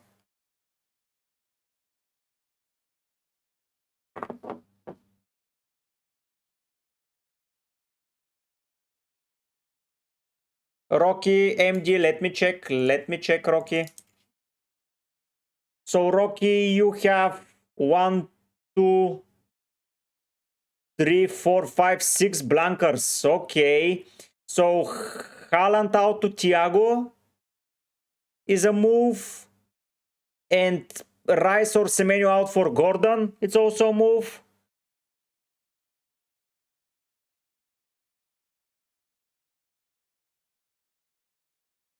Rocky, MG, let me check, Rocky. So, Rocky, you have 1, 2, 3, 4, 5, 6 blankers. Okay. So, Haaland out to Thiago is a move. And Rice or Semenyo out for Gordon. It's also a move.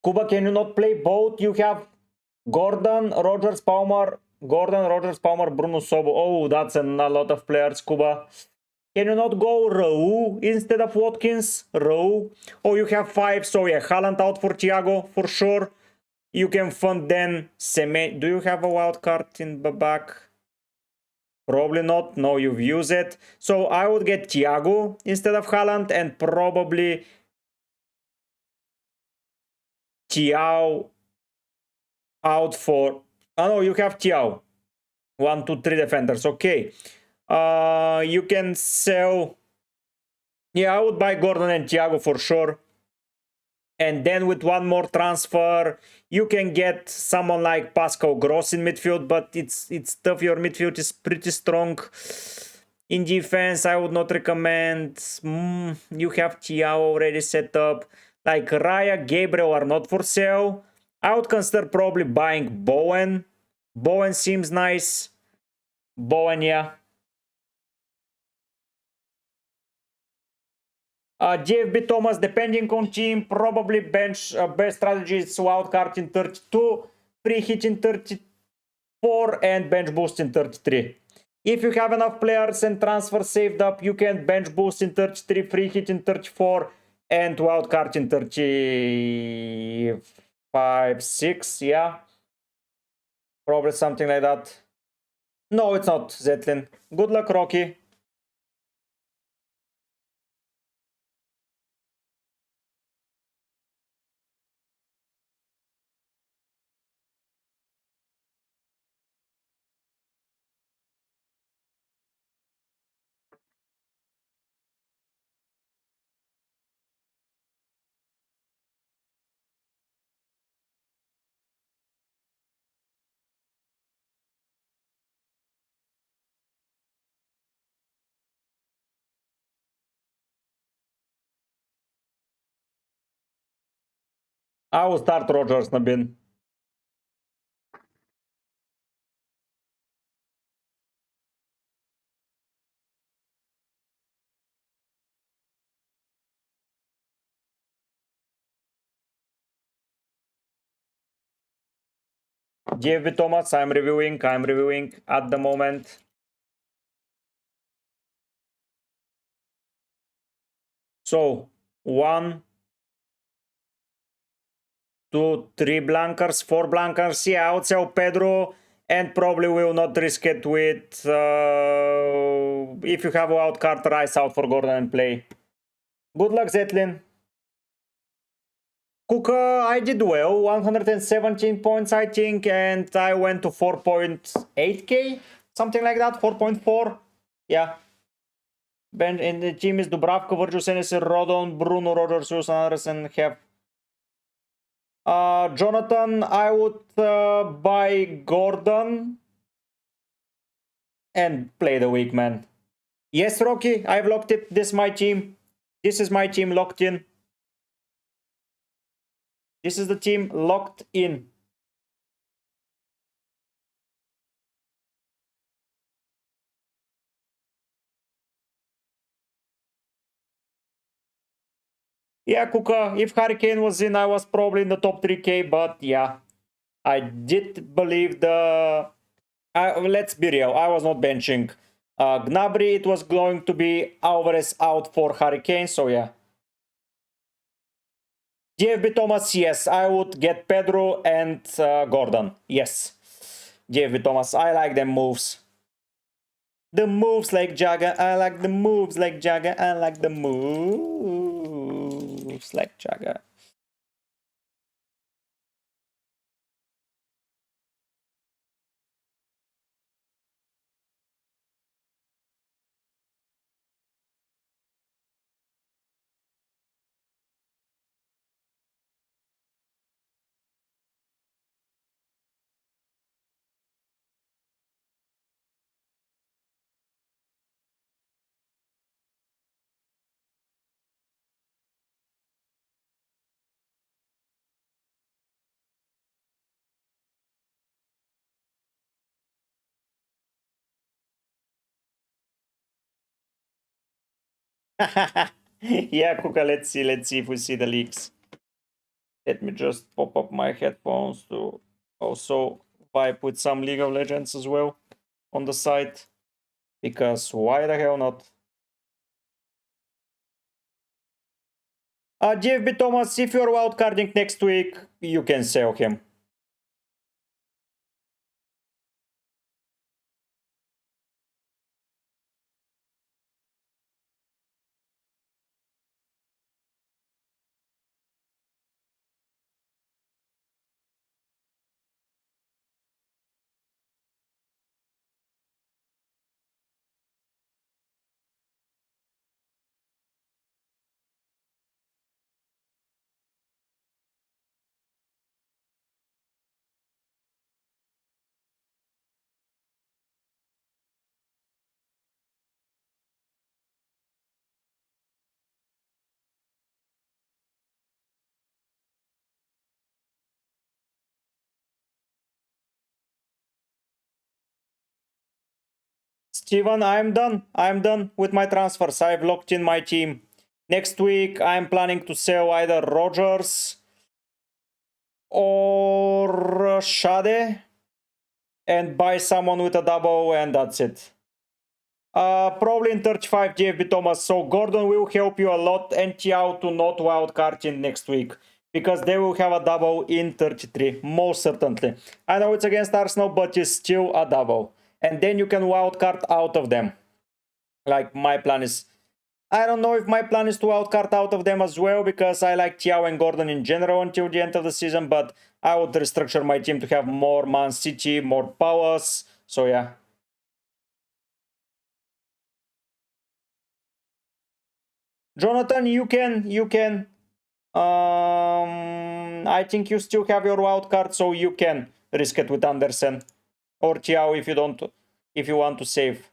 Kuba, can you not play both? You have Gordon, Rogers, Palmer, Bruno Sobo. Oh, that's a lot of players, Kuba. Can you not go Raul instead of Watkins? Raul. Oh, you have 5, so yeah, Haaland out for Thiago, for sure. You can fund then Semenyo. Do you have a wild card in the back? Probably not. No, you've used it. So I would get Thiago instead of Haaland and probably Thiago out for... Oh no, you have Thiago. 1, 2, 3 defenders. Okay. You can sell... Yeah, I would buy Gordon and Thiago for sure. And then with one more transfer, you can get someone like Pascal Gross in midfield, but it's tough. Your midfield is pretty strong. In defense, I would not recommend. You have Thiago already set up. Like Raya, Gabriel are not for sale. I would consider probably buying Bowen. Bowen seems nice. Bowen, yeah. JFB Thomas, depending on team, probably bench. Best strategy is wildcard in 32, free hit in 34, and bench boost in 33. If you have enough players and transfer saved up, you can bench boost in 33, free hit in 34, and wildcard in 35, 6, yeah. Probably something like that. No, it's not, Zetlin. Good luck, Rocky. I will start Rogers, Nabin. GFB Thomas, I'm reviewing at the moment. So 1, 2, 3 blankers, 4 blankers. Yeah, I would say Pedro, and probably will not risk it with if you have a wild card, Rice out for Gordon and play. Good luck, Zetlin. Kuka, I did well, 117 points, I think, and I went to 4.8k, something like that, 4.4. Yeah. Ben in the team is Dubravka, Virgil Senes, Rodon, Bruno, Rogers, Susan Anderson, have Jonathan. I would buy Gordon and play the weak man. Yes, Rocky, I've locked it. This is my team. This is my team locked in. This is the team locked in. Yeah, Kuka, if Hurricane was in, I was probably in the top 3k, but yeah, I did believe the... let's be real, I was not benching Gnabry. It was going to be Alvarez out for Hurricane, so yeah. GFB Thomas, yes, I would get Pedro and Gordon, yes. GFB Thomas, I like them moves. The moves like Jagger, I like the moves like Jagger, I like the moves like Jagger. Yeah, Kuka, let's see if we see the leaks. Let me just pop up my headphones to also vibe with some League of Legends as well on the side, because why the hell not? GFB Thomas, if you're wildcarding next week, you can sell him. Steven, I'm done with my transfers. I've locked in my team. Next week, I'm planning to sell either Rogers or Shade and buy someone with a double, and that's it. Probably in 35 GFB Thomas, so Gordon will help you a lot, and Tiao to not wildcard in next week, because they will have a double in 33, most certainly. I know it's against Arsenal, but it's still a double. And then you can wildcard out of them. Like, my plan is... I don't know if my plan is to wildcard out of them as well, because I like Tiao and Gordon in general until the end of the season, but I would restructure my team to have more Man City, more powers, so yeah. Jonathan, you can. I think you still have your wild card, so you can risk it with Andersen or Tiao if you want to save.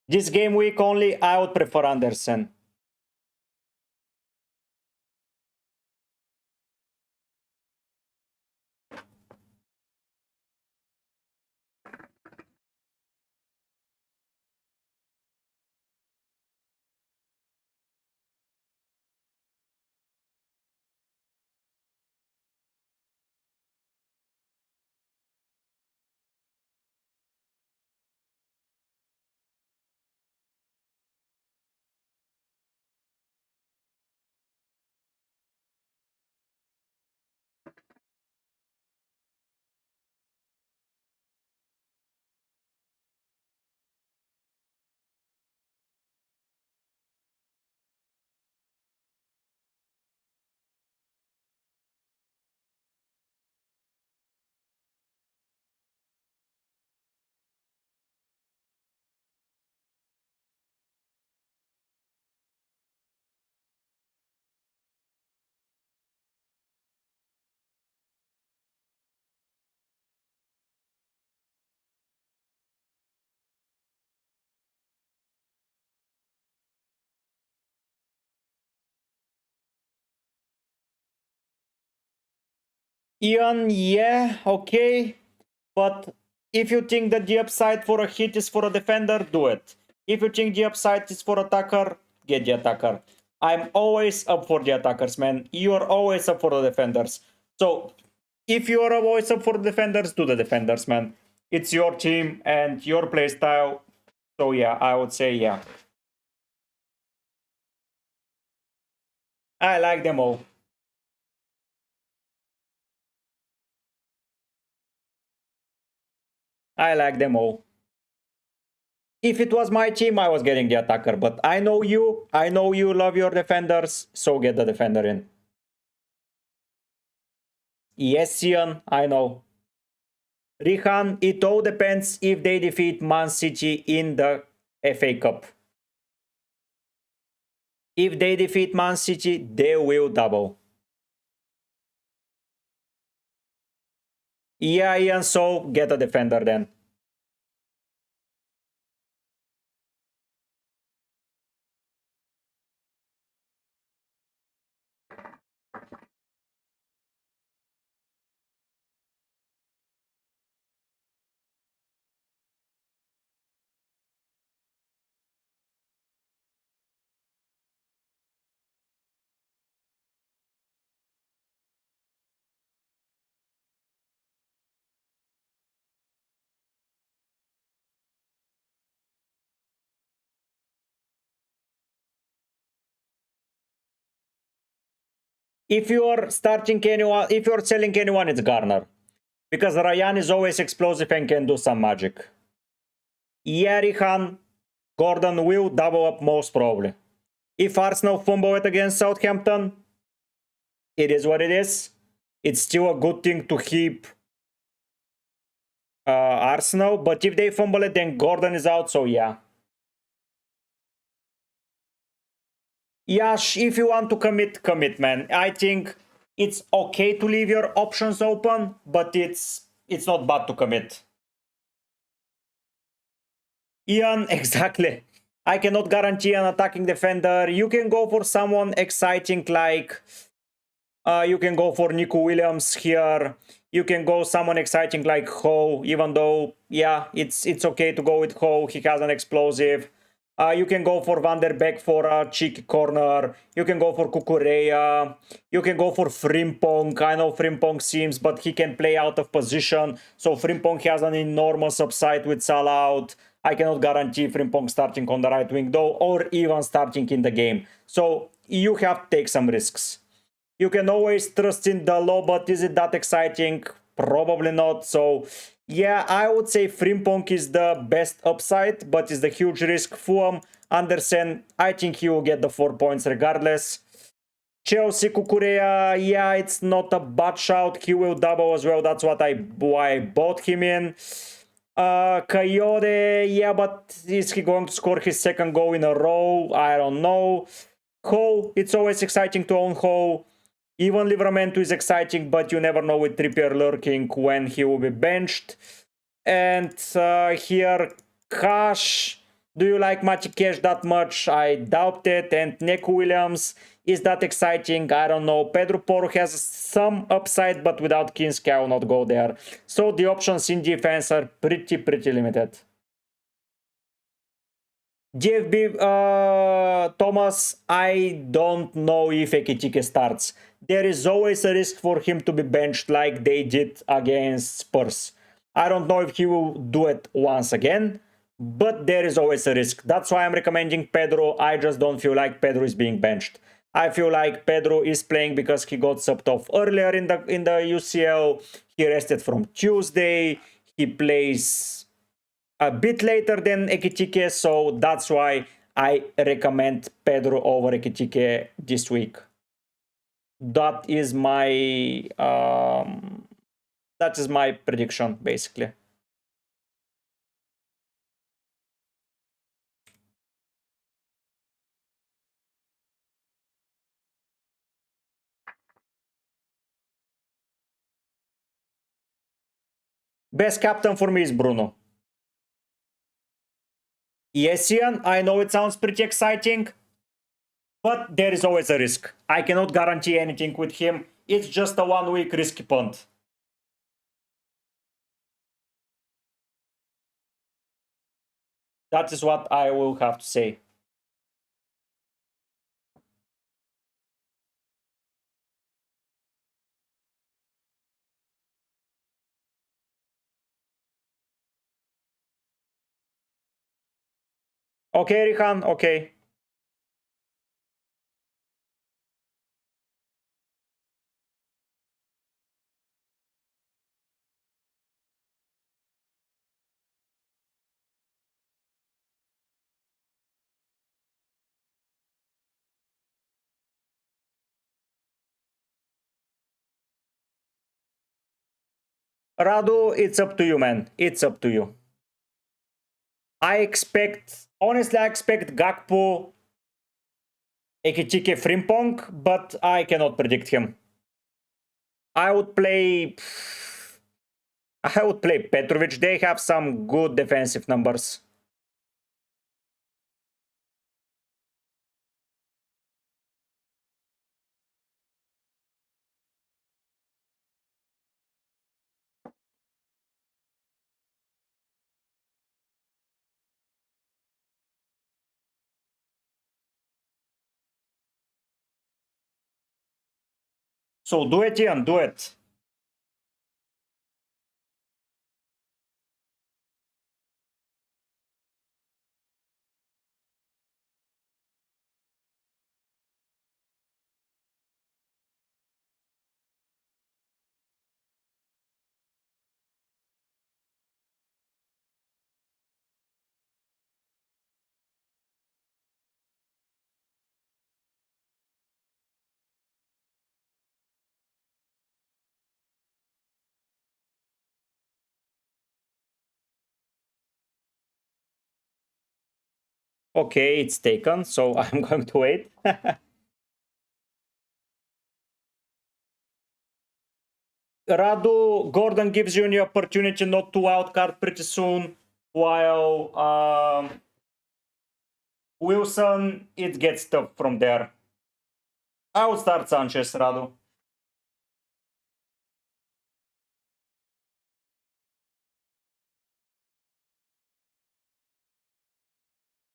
This game week only, I would prefer Andersen. Ian, yeah, okay. But if you think that the upside for a hit is for a defender, do it. If you think the upside is for attacker, get the attacker. I'm always up for the attackers, man. You're always up for the defenders. So if you're always up for the defenders, do the defenders, man. It's your team and your playstyle. So yeah, I would say yeah. I like them all. I like them all. If it was my team, I was getting the attacker. But I know you love your defenders, so get the defender in. Yes, Ian, I know. Rihan, it all depends if they defeat Man City in the FA Cup. If they defeat Man City, they will double. Yeah, Ian, so get a defender then. If you're starting anyone, if you're selling anyone, it's Garner. Because Ryan is always explosive and can do some magic. Yeah, Rihan, Gordon will double up most probably. If Arsenal fumble it against Southampton, it is what it is. It's still a good thing to keep Arsenal, but if they fumble it, then Gordon is out, so yeah. Yash, if you want to commit, man. I think it's okay to leave your options open, but it's not bad to commit. Ian, exactly. I cannot guarantee an attacking defender. You can go for someone exciting like you can go for Nico Williams here. You can go someone exciting like Ho, even though, yeah, it's okay to go with Ho. He has an explosive. You can go for Van der Beek for a cheeky corner. You can go for Kukureya. You can go for Frimpong. I know Frimpong seems, but he can play out of position. So Frimpong has an enormous upside with Salah out. I cannot guarantee Frimpong starting on the right wing though, or even starting in the game. So you have to take some risks. You can always trust in the low, but is it that exciting? Probably not. So yeah, I would say Frimpong is the best upside, but is the huge risk. Fulham, Andersen, I think he will get the 4 points regardless. Chelsea, Kukureya, yeah, it's not a bad shout. He will double as well. That's why I bought him in. Coyote, yeah, but is he going to score his second goal in a row? I don't know. Ho, it's always exciting to own Ho. Even Livramento is exciting, but you never know with Trippier lurking when he will be benched. And here, Cash, Do you like Machi Cash that much? I doubt it. And Neco Williams, is that exciting? I don't know. Pedro Porro has some upside, but without Kinski, I will not go there. So the options in defense are pretty limited. GFB Thomas, I don't know if Ekitike starts. There is always a risk for him to be benched like they did against Spurs. I don't know if he will do it once again, but there is always a risk. That's why I'm recommending Pedro. I just don't feel like Pedro is being benched. I feel like Pedro is playing because he got subbed off earlier in the UCL. He rested from Tuesday. He plays a bit later than Ekitike, so that's why I recommend Pedro over Ekitike this week. That is my prediction, basically. Best captain for me is Bruno. Yes, Ian, I know it sounds pretty exciting, but there is always a risk. I cannot guarantee anything with him. It's just a 1 week risky punt. That is what I will have to say. Okay, Rihan, okay. Radu, it's up to you, man. It's up to you. Honestly, I expect Gakpo, Ekitike, Frimpong, but I cannot predict him. I would play Petrovic. They have some good defensive numbers. So do it, Ian, do it. Okay, it's taken, so I'm going to wait. Radu, Gordon gives you the opportunity not to wildcard pretty soon, while Wilson, it gets tough from there. I will start Sanchez, Radu.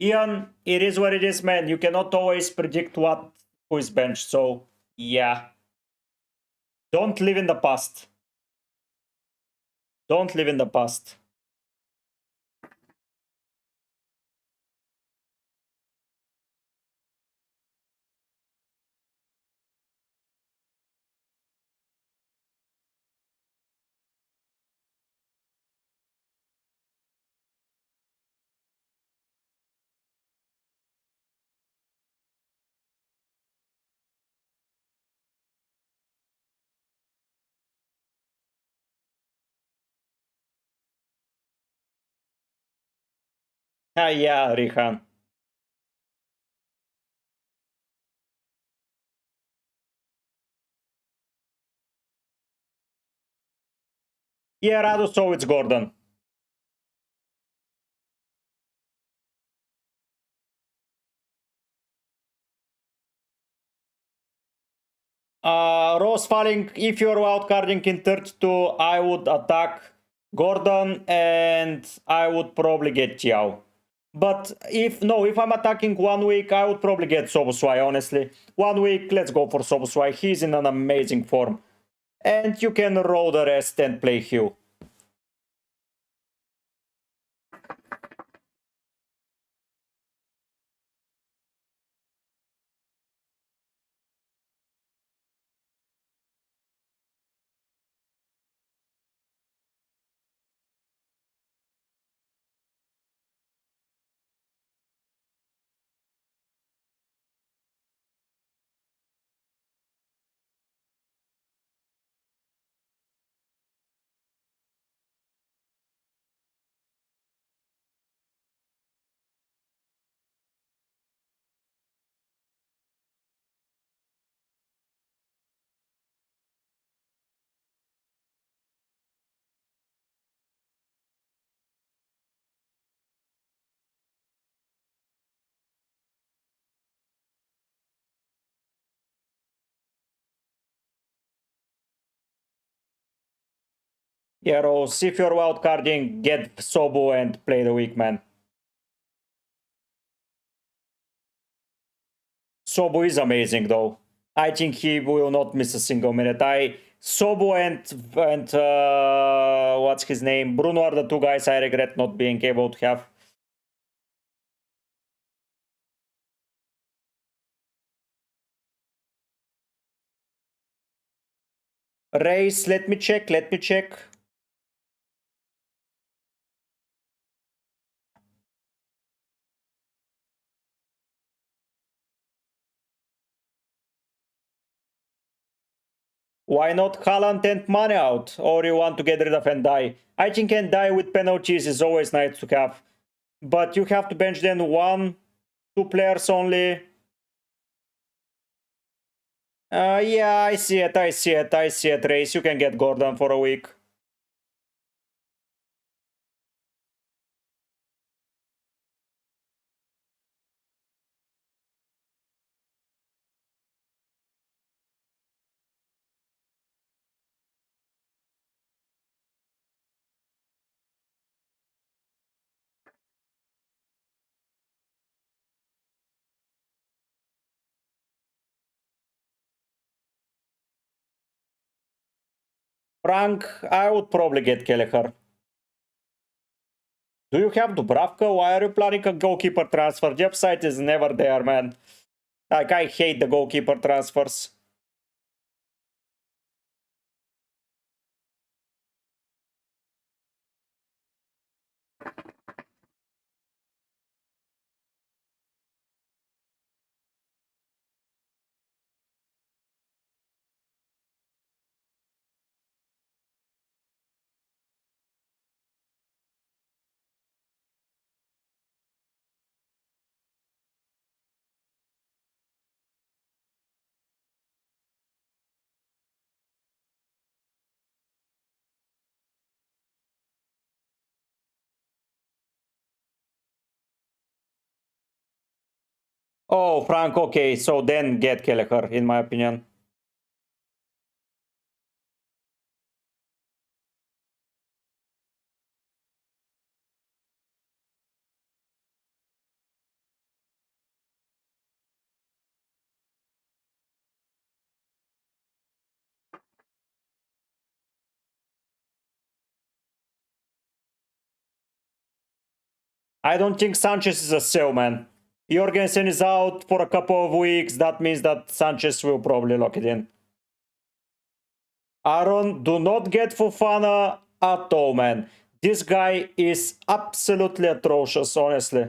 Ian, it is what it is, man. You cannot always predict who is benched, so yeah. Don't live in the past. Don't live in the past. Ah, yeah, Rihan. Yeah, Radu, so it's Gordon. Rose falling, if you're wildcarding in 32, I would attack Gordon and I would probably get Chiao. But if I'm attacking 1 week, I would probably get Soboswai, honestly. 1 week, let's go for Soboswai. He's in an amazing form. And you can roll the rest and play Hugh. Yeah, Rose, if you're wildcarding, get Sobo and play the weak man. Sobo is amazing, though. I think he will not miss a single minute. Sobo and what's his name? Bruno are the two guys I regret not being able to have. Race, let me check. Why not Haaland and Mane out? Or you want to get rid of Ndai? I think Ndai with penalties is always nice to have. But you have to bench then 1, 2 players only. Yeah, I see it, Race. You can get Gordon for a week. Frank, I would probably get Kelleher. Do you have Dubravka? Why are you planning a goalkeeper transfer? The upside is never there, man. Like, I hate the goalkeeper transfers. Oh, Frank, okay, so then get Kelleher, in my opinion. I don't think Sanchez is a sell, man. Jorgensen is out for a couple of weeks. That means that Sanchez will probably lock it in. Aaron, do not get Fofana at all, man. This guy is absolutely atrocious, honestly.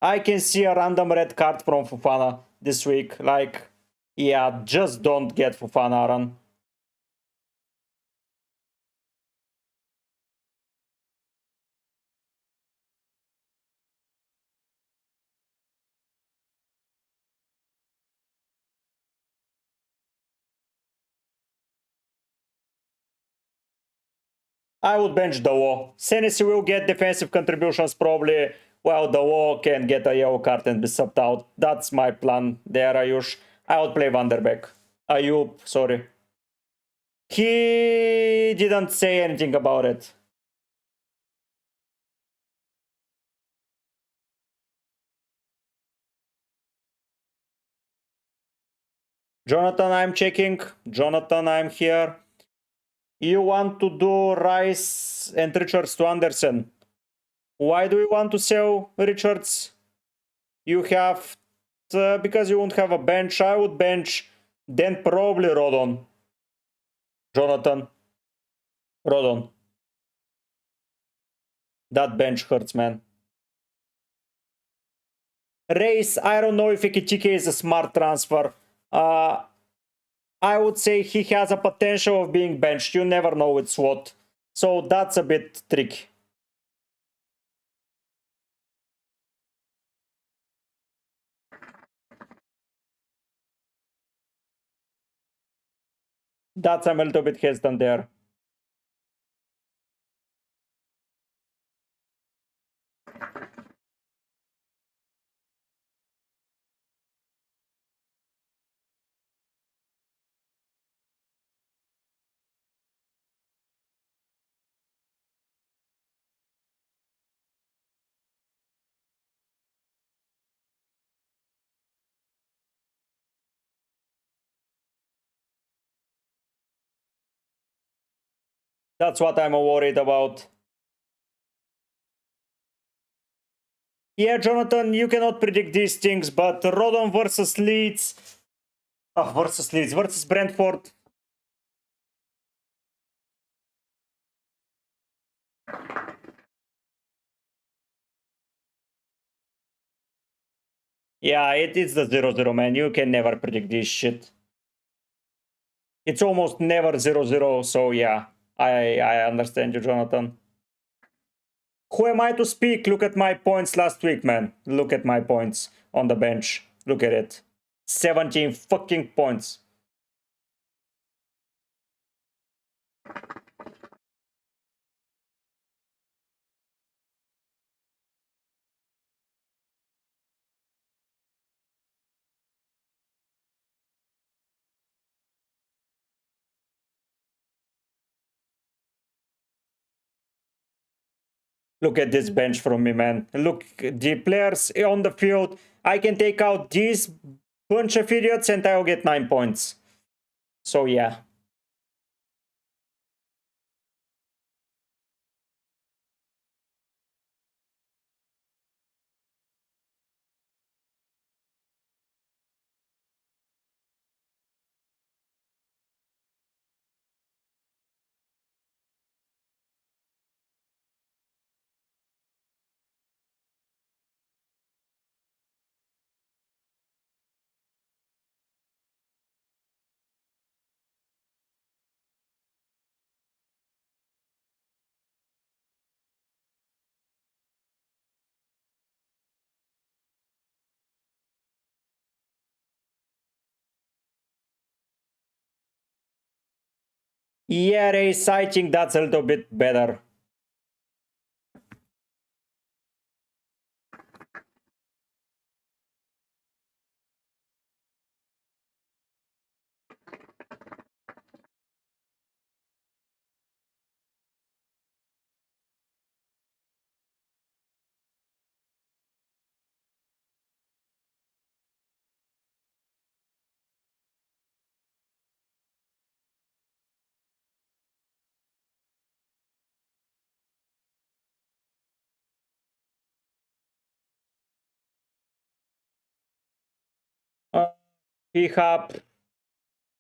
I can see a random red card from Fofana this week. Like, yeah, just don't get Fofana, Aaron. I would bench Dawo. Senesi will get defensive contributions probably, while Dawo can get a yellow card and be subbed out. That's my plan there, Ayush. I would play Van der Beek. Ayub, sorry. He didn't say anything about it. Jonathan, I'm checking. Jonathan, I'm here. You want to do Rice and Richards to Anderson. Why do you want to sell Richards? You have... because you won't have a bench. I would bench then probably Rodon. Jonathan. Rodon. That bench hurts, man. Race, I don't know if Ekitike is a smart transfer. I would say he has a potential of being benched. You never know with SWAT. So that's a bit tricky. That's I'm a little bit hesitant there. That's what I'm worried about. Yeah, Jonathan, you cannot predict these things, but Rodon versus Leeds... versus Brentford. Yeah, it's the 0-0, man. You can never predict this shit. It's almost never 0-0, so yeah. I understand you, Jonathan. Who am I to speak? Look at my points last week, man. Look at my points on the bench. Look at it. 17 fucking points. Look at this bench from me, man. Look, the players on the field. I can take out these bunch of idiots and I'll get 9 points. So yeah. Yeah, Race, I think that's a little bit better. Pick up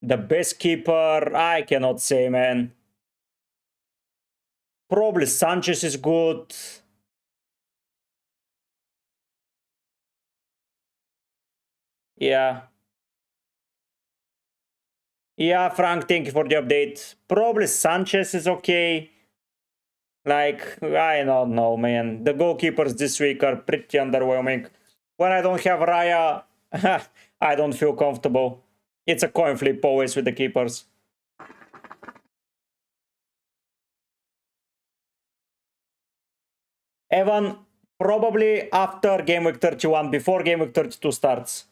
the best keeper. I cannot say, man. Probably Sanchez is good. Yeah. Yeah, Frank, thank you for the update. Probably Sanchez is okay. Like, I don't know, man. The goalkeepers this week are pretty underwhelming. When I don't have Raya, I don't feel comfortable. It's a coin flip always with the keepers. Evan, probably after game week 31, before game week 32 starts.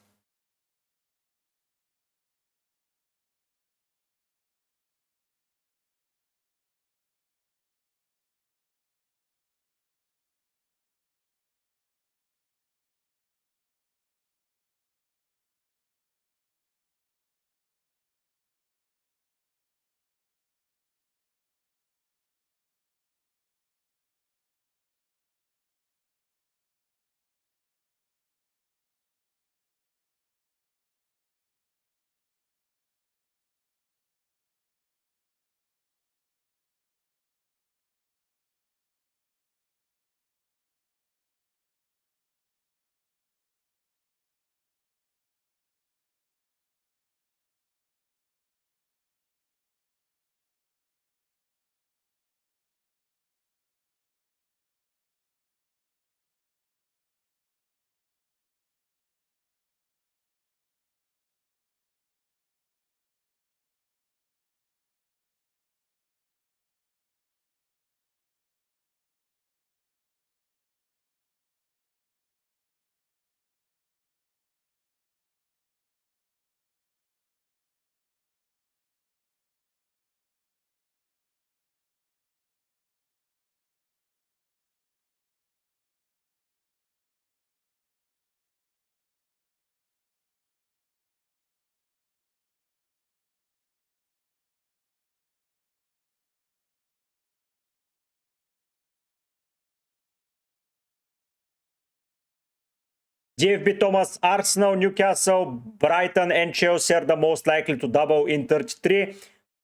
GFB Thomas, Arsenal, Newcastle, Brighton and Chelsea are the most likely to double in 33.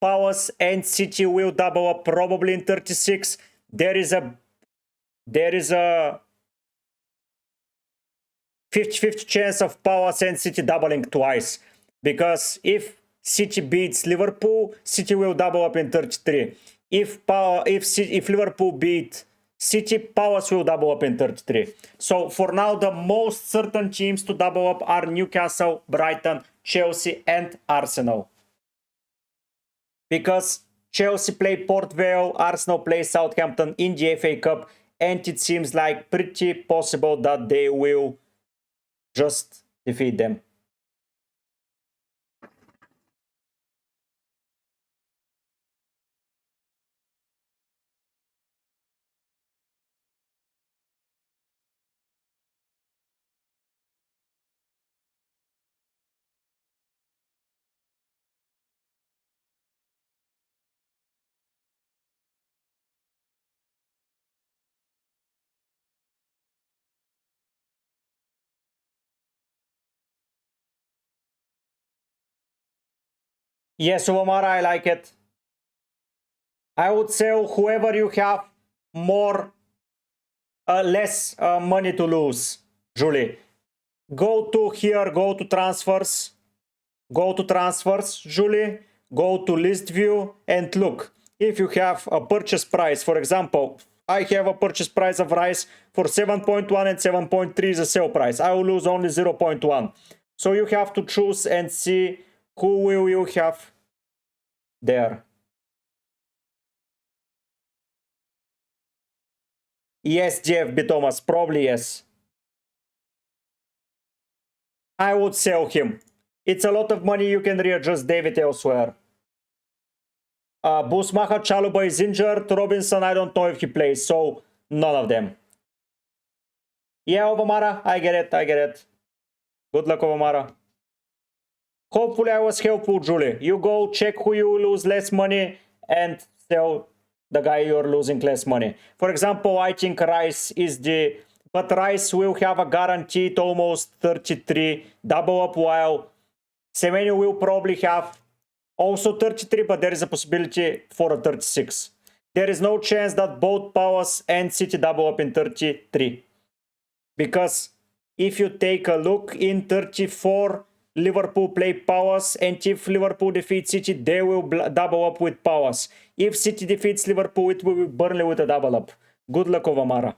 Palace and City will double up probably in 36. There is a 50-50 chance of Palace and City doubling twice. Because if City beats Liverpool, City will double up in 33. If Liverpool beat City, Palace will double up in 33. So for now, the most certain teams to double up are Newcastle, Brighton, Chelsea and Arsenal. Because Chelsea play Port Vale, Arsenal play Southampton in the FA Cup, and it seems like pretty possible that they will just defeat them. Yes, Omar, I like it. I would sell whoever you have more, less money to lose, Julie. Go to here, go to transfers, Julie, go to list view and look. If you have a purchase price, for example, I have a purchase price of rice for 7.1 and 7.3 is a sale price. I will lose only 0.1. So you have to choose and see who will you have there. Yes, GFB Thomas, probably yes. I would sell him. It's a lot of money, you can readjust David elsewhere. Busmacher Chaluba is injured. Robinson, I don't know if he plays, so none of them. Yeah, Ovamara, I get it. Good luck, Ovamara. Hopefully I was helpful, Julie. You go check who you lose less money and sell the guy you're losing less money. For example, I think Rice is the... But Rice will have a guaranteed almost 33 double up, while Semenyo will probably have also 33, but there is a possibility for a 36. There is no chance that both Palace and City double up in 33. Because if you take a look in 34, Liverpool play Palace, and if Liverpool defeats City, they will double up with Palace. If City defeats Liverpool, it will be Burnley with a double up. Good luck, Ovamara.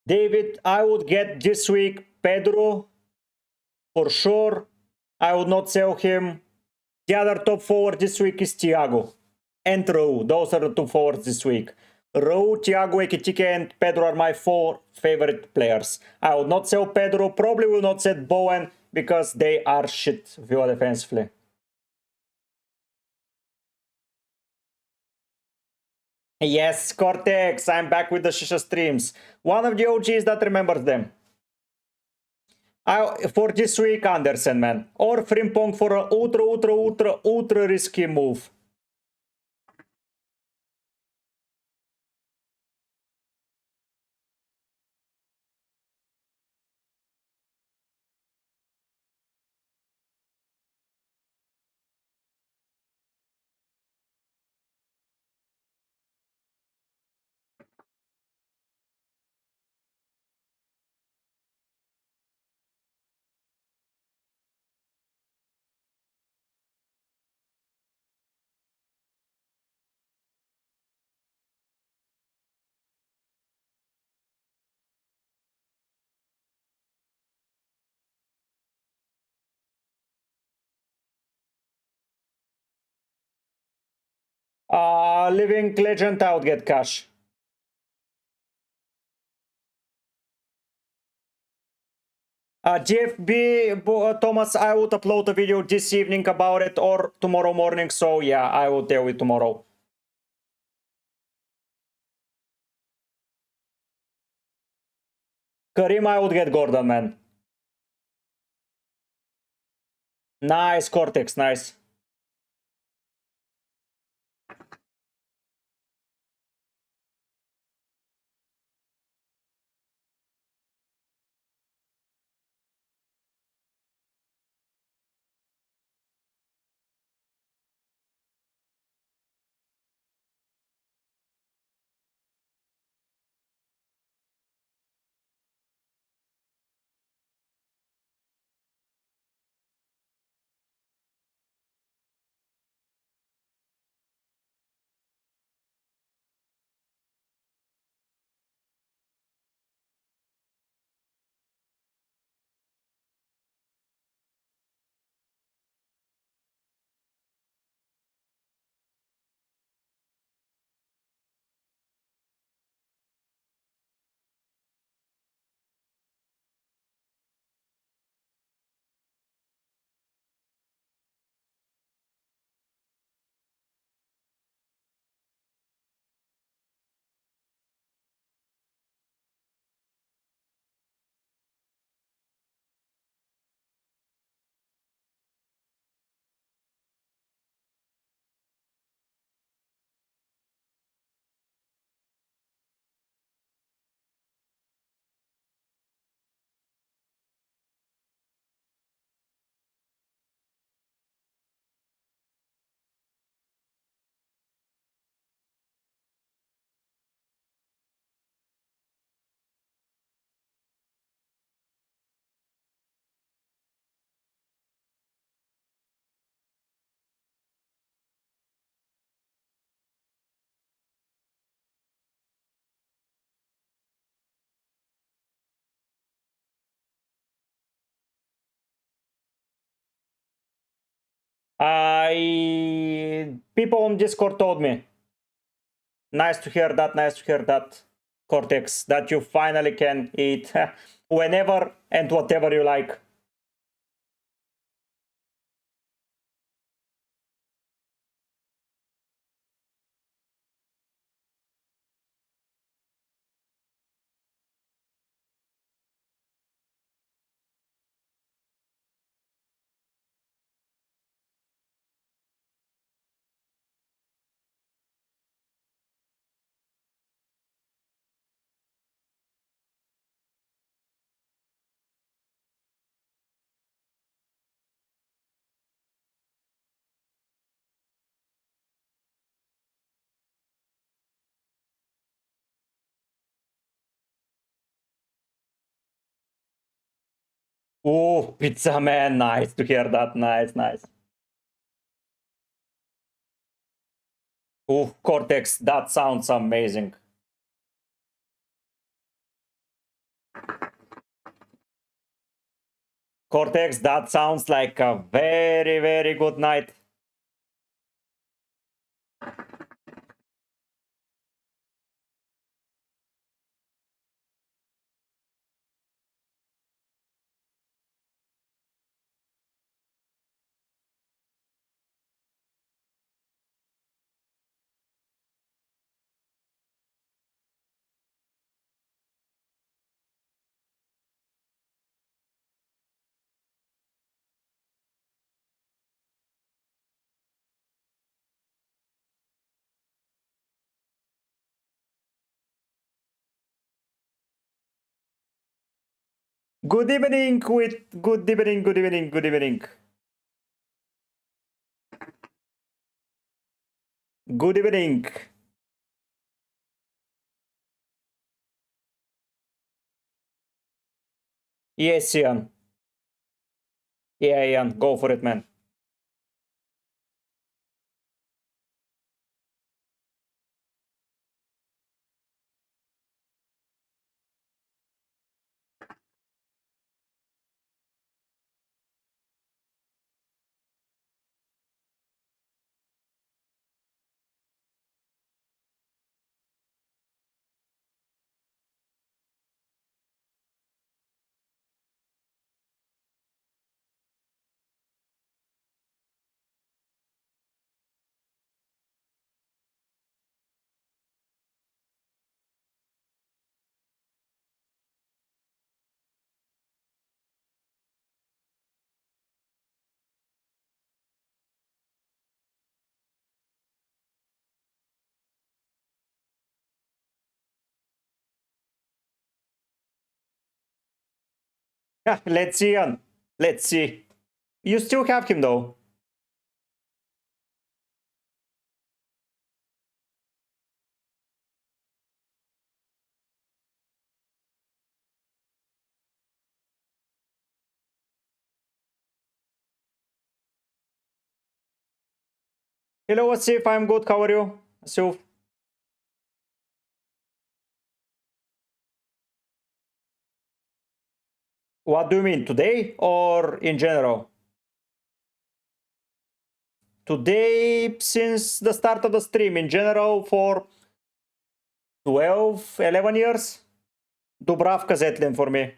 David, I would get this week Pedro for sure. I would not sell him. The other top forward this week is Thiago and Raul. Those are the two forwards this week. Raul, Thiago, Ekitike and Pedro are my 4 favorite players. I would not sell Pedro. Probably will not sell Bowen because they are shit defensively. Yes, Cortex, I'm back with the Shisha streams. One of the OGs that remembers them. For this week, Andersen, man. Or Frimpong for an ultra risky move. Living Legend, I would get cash. GFB, Thomas, I would upload a video this evening about it or tomorrow morning, so yeah, I will tell you tomorrow. Karim, I would get Gordon, man. Nice, Cortex, nice. People on Discord told me. Nice to hear that, nice to hear that, Cortex, that you finally can eat whenever and whatever you like. Oh, Pizza Man, nice to hear that, nice, nice. Oh, Cortex, that sounds amazing. Cortex, that sounds like a very, very good night. Good evening, good evening, good evening, good evening. Good evening. Yes, Ian. Yeah, Ian, go for it, man. Let's see, Ian. Let's see. You still have him, though. Hello, Asif. I'm good. How are you? Asif. What do you mean? Today or in general? Today, since the start of the stream, in general, for 12, 11 years. Dubravka Zetlin for me.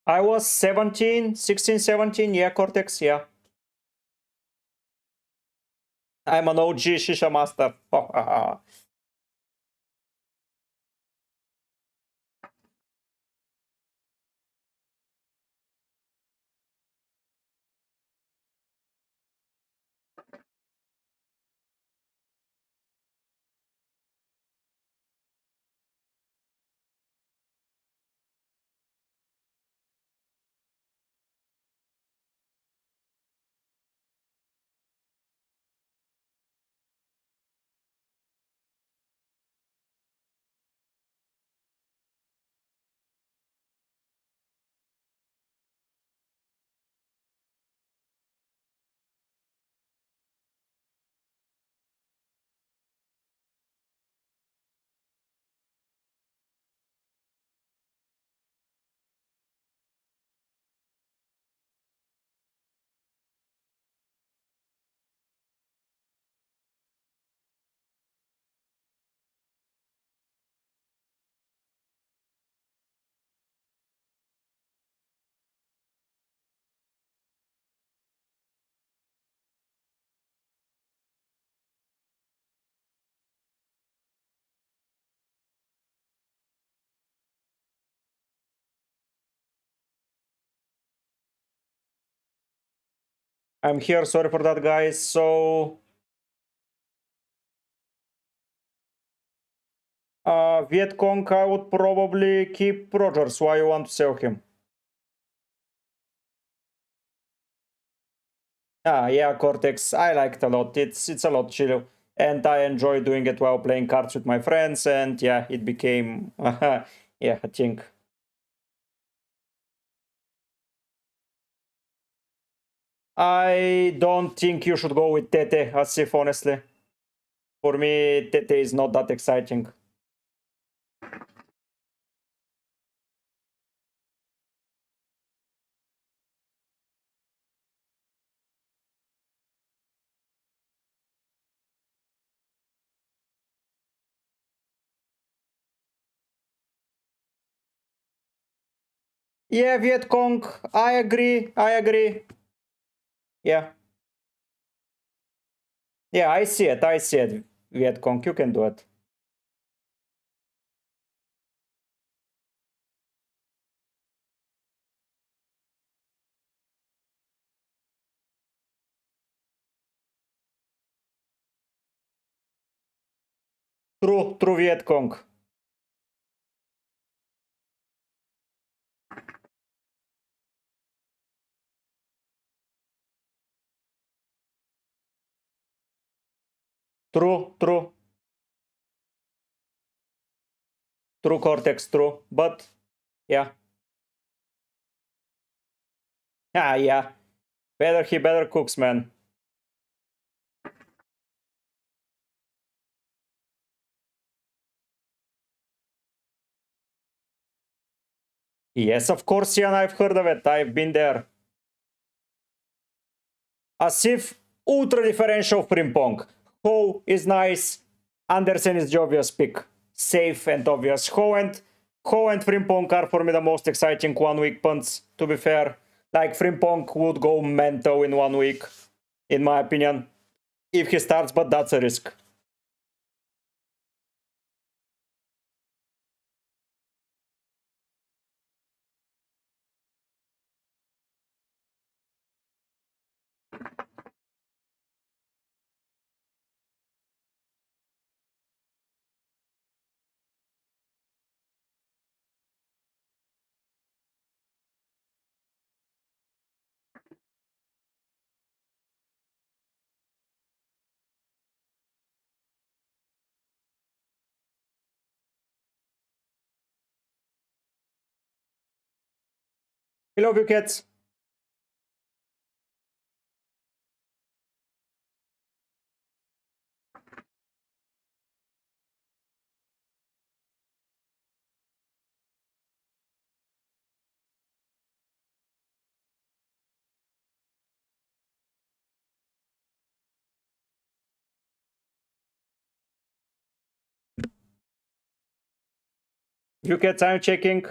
I was 17, 16, 17. Yeah, Cortex, yeah. I'm an OG Shisha Master. I'm here. Sorry for that, guys. So, Vietkong, I would probably keep Rogers. Why you want to sell him? Ah, yeah, Cortex. I like it a lot. It's a lot chill, and I enjoy doing it while playing cards with my friends. And yeah, it became yeah, I think. I don't think you should go with Tete, Asif, honestly. For me, Tete is not that exciting. Yeah, Vietkong, I agree. I agree. Yeah. Yeah, I see it. I see it. Vietkong, you can do it. True, true Vietkong. True, true. True Cortex, true. But, yeah. Ah, yeah. Better he better cooks, man. Yes, of course, Ian, I've heard of it. I've been there. Asif, ultra differential Frimpong. Ho is nice. Andersen is the obvious pick. Safe and obvious. Ho and Frimpong are for me the most exciting 1 week punts, to be fair. Like, Frimpong would go mental in 1 week, in my opinion, if he starts, but that's a risk. I love you, cats. You cats, I'm checking.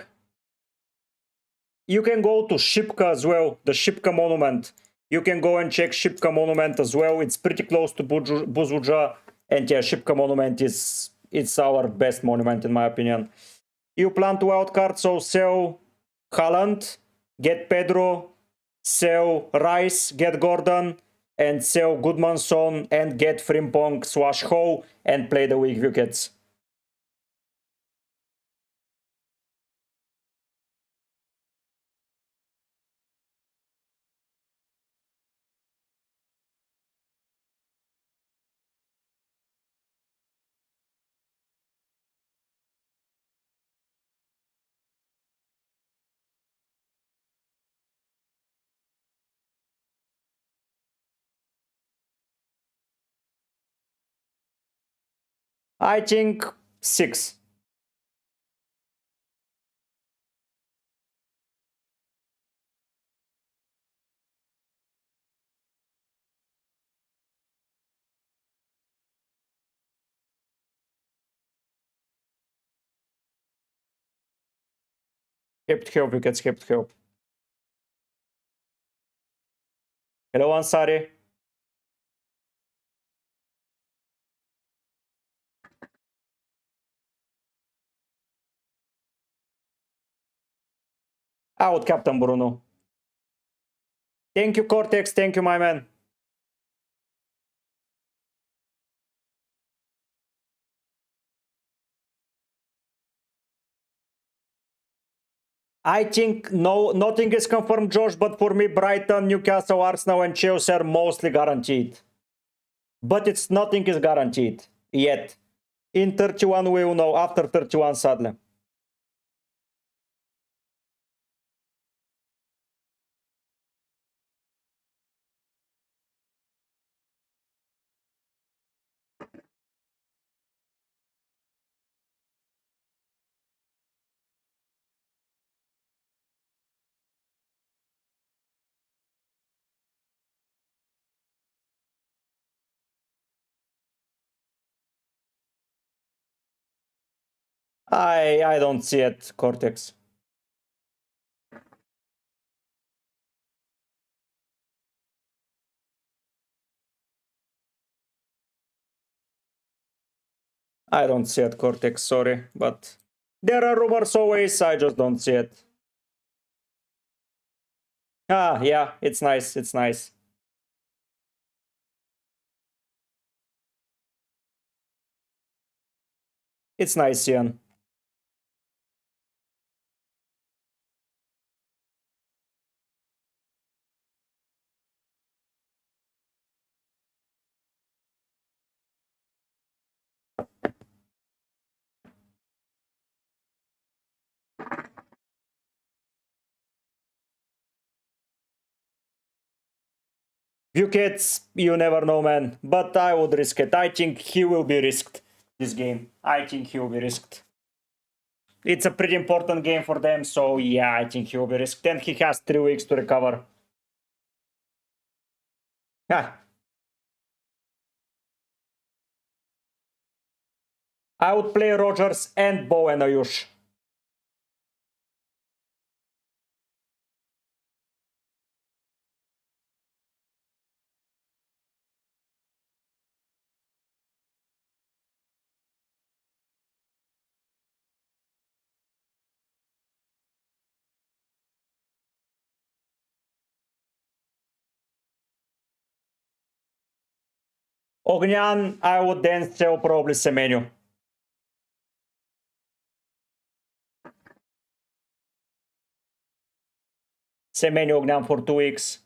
You can go to Shipka as well, the Shipka Monument. You can go and check Shipka Monument as well. It's pretty close to Buzuja. And yeah, Shipka Monument it's our best monument in my opinion. You plan to wildcard, so sell Haaland, get Pedro, sell Rice, get Gordon, and sell Goodmanson and get Frimpong / Ho and play the weak wickets. I think 6. Kept help, wickets, kept help. Hello, Ansari. Out, Captain Bruno. Thank you, Cortex. Thank you, my man. I think nothing is confirmed, Josh, but for me, Brighton, Newcastle, Arsenal, and Chelsea are mostly guaranteed. But nothing is guaranteed yet. In 31, we will know. After 31, sadly. I don't see it, Cortex. I don't see it, Cortex, sorry. But there are rumors always, I just don't see it. Ah, yeah, it's nice, it's nice. It's nice, Ian. Buckets, you never know, man. But I would risk it. I think he will be risked this game. I think he will be risked. It's a pretty important game for them, so yeah, I think he will be risked. And he has 3 weeks to recover. Ha! I would play Rogers and Bo and Ayush. Ognian, I would then sell probably Semenyo. Semenyo Ognian for 2 weeks.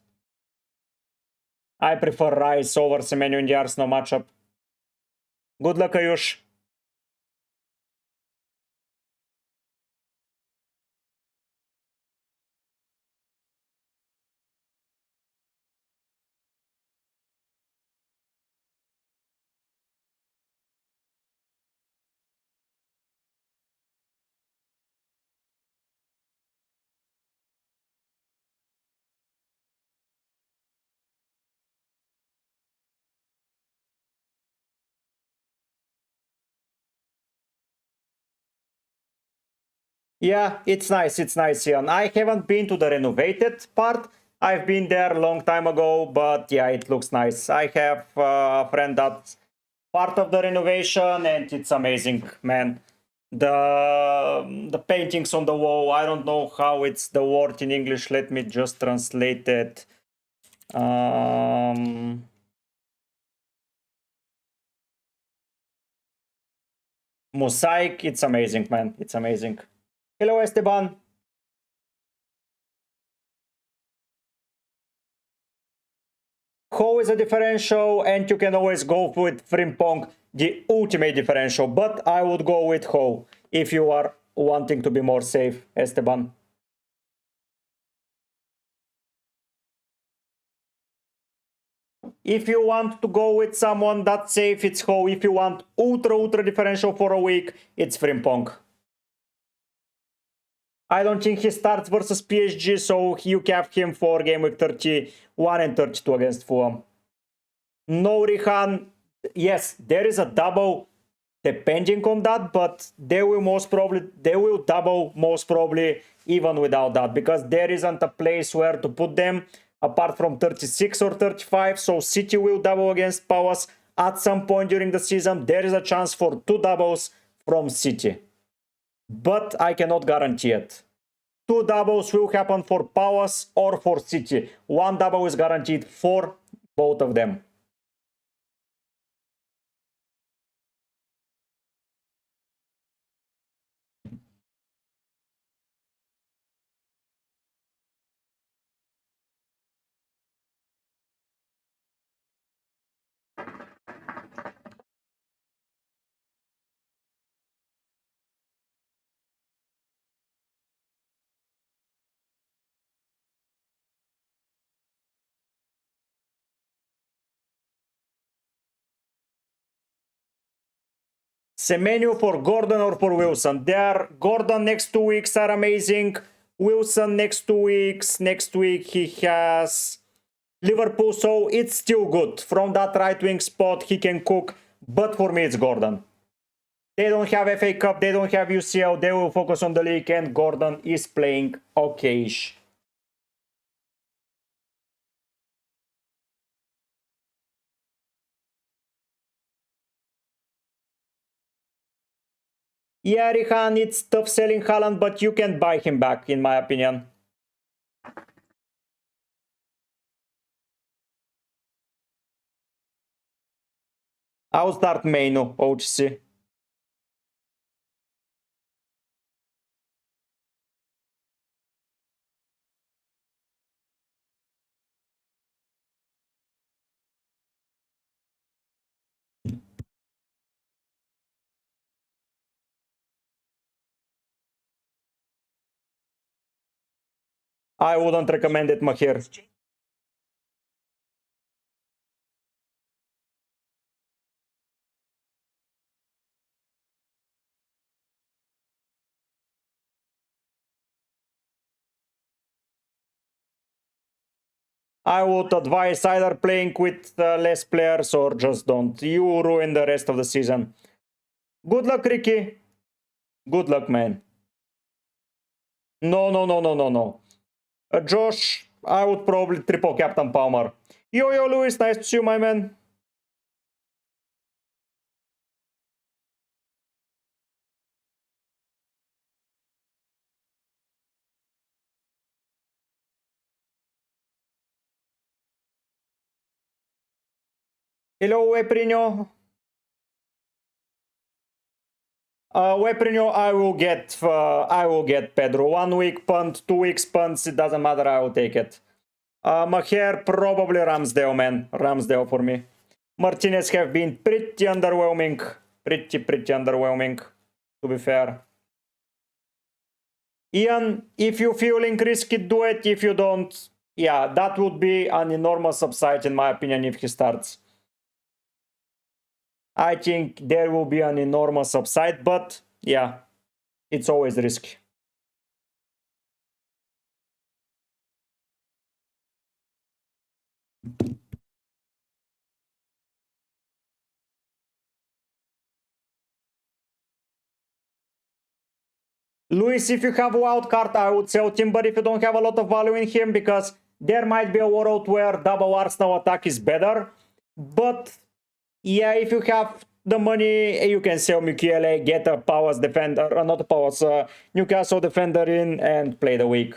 I prefer Rice over Semenyo in the Arsenal matchup. Good luck, Ayush. Yeah, it's nice, Ian. I haven't been to the renovated part. I've been there a long time ago, but yeah, it looks nice. I have a friend that's part of the renovation, and it's amazing, man. The paintings on the wall, I don't know how it's the word in English. Let me just translate it. Mosaic, it's amazing, man. It's amazing. Hello, Esteban. Ho is a differential, and you can always go with Frimpong, the ultimate differential, but I would go with Ho if you are wanting to be more safe, Esteban. If you want to go with someone that's safe, it's Ho. If you want ultra differential for a week, it's Frimpong. I don't think he starts versus PSG, so you cap him for game week 31 and 32 against Fulham. No Rihan. Yes, there is a double depending on that, but they will double most probably even without that, because there isn't a place where to put them apart from 36 or 35. So City will double against Palace at some point during the season. There is a chance for 2 doubles from City, but I cannot guarantee it. 2 doubles will happen for Palace or for City. 1 double is guaranteed for both of them. Semenyo for Gordon or for Wilson? There, Gordon next 2 weeks are amazing. Wilson next 2 weeks. Next week he has Liverpool, so it's still good. From that right wing spot he can cook, but for me it's Gordon. They don't have FA Cup, they don't have UCL, they will focus on the league, and Gordon is playing okayish. Yeah, Rihan, it's tough selling Haaland, but you can buy him back, in my opinion. I'll start Mainu, OGC. I wouldn't recommend it, Mahir. I would advise either playing with less players or just don't. You ruin the rest of the season. Good luck, Ricky. Good luck, man. No, no, no, no, no, no. Josh, I would probably triple Captain Palmer. Yo, Lewis, nice to see you, my man. Hello, Weprino. Weprino, I will get Pedro. 1 week punt, 2 weeks punts, it doesn't matter, I will take it. Maher, probably Ramsdale, man. Ramsdale for me. Martinez have been pretty underwhelming. Pretty underwhelming, to be fair. Ian, if you're feeling risky, do it. If you don't, yeah, that would be an enormous upside, in my opinion, if he starts. I think there will be an enormous upside, but yeah, it's always risky. Luis, if you have a wild card, I would sell him, but if you don't have a lot of value in him, because there might be a world where double Arsenal attack is better. But yeah, if you have the money, you can sell Mukiele, get a Palace defender, not a Palace, Newcastle defender in, and play the week.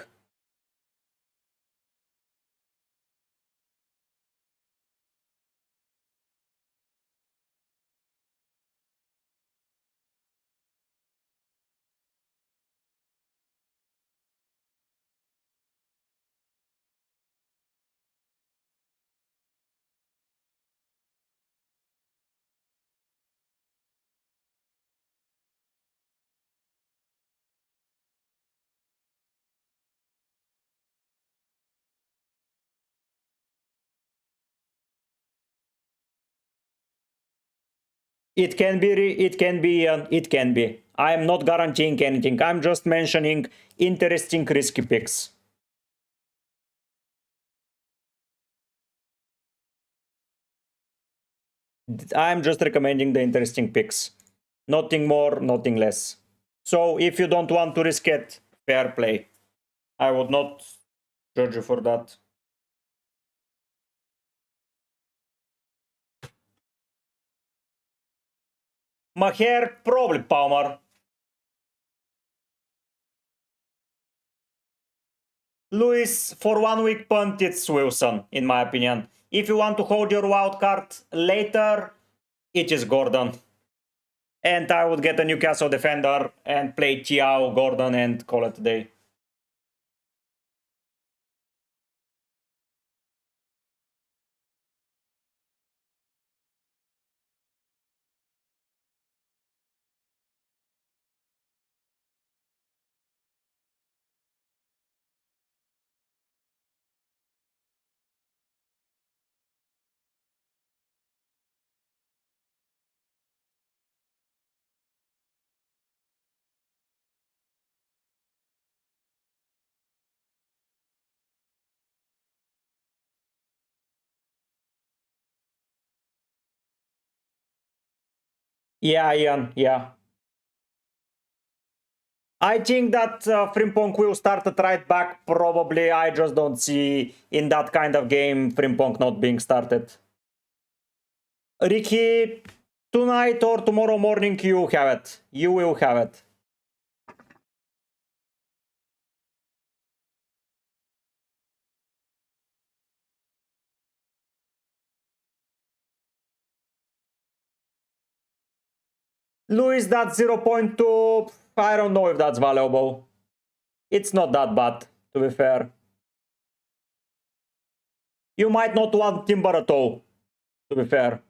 It can be. I am not guaranteeing anything. I'm just mentioning interesting risky picks. I'm just recommending the interesting picks. Nothing more, nothing less. So if you don't want to risk it, fair play. I would not judge you for that. Maher, probably Palmer. Lewis, for 1 week punt, it's Wilson, in my opinion. If you want to hold your wild card later, it is Gordon. And I would get a Newcastle defender and play Thiago, Gordon, and call it a day. Yeah, Ian, yeah. I think that Frimpong will start at right back, probably. I just don't see, in that kind of game, Frimpong not being started. Ricky, tonight or tomorrow morning, you have it. You will have it. Luis, that 0.2, I don't know if that's valuable. It's not that bad, to be fair. You might not want Timber at all, to be fair.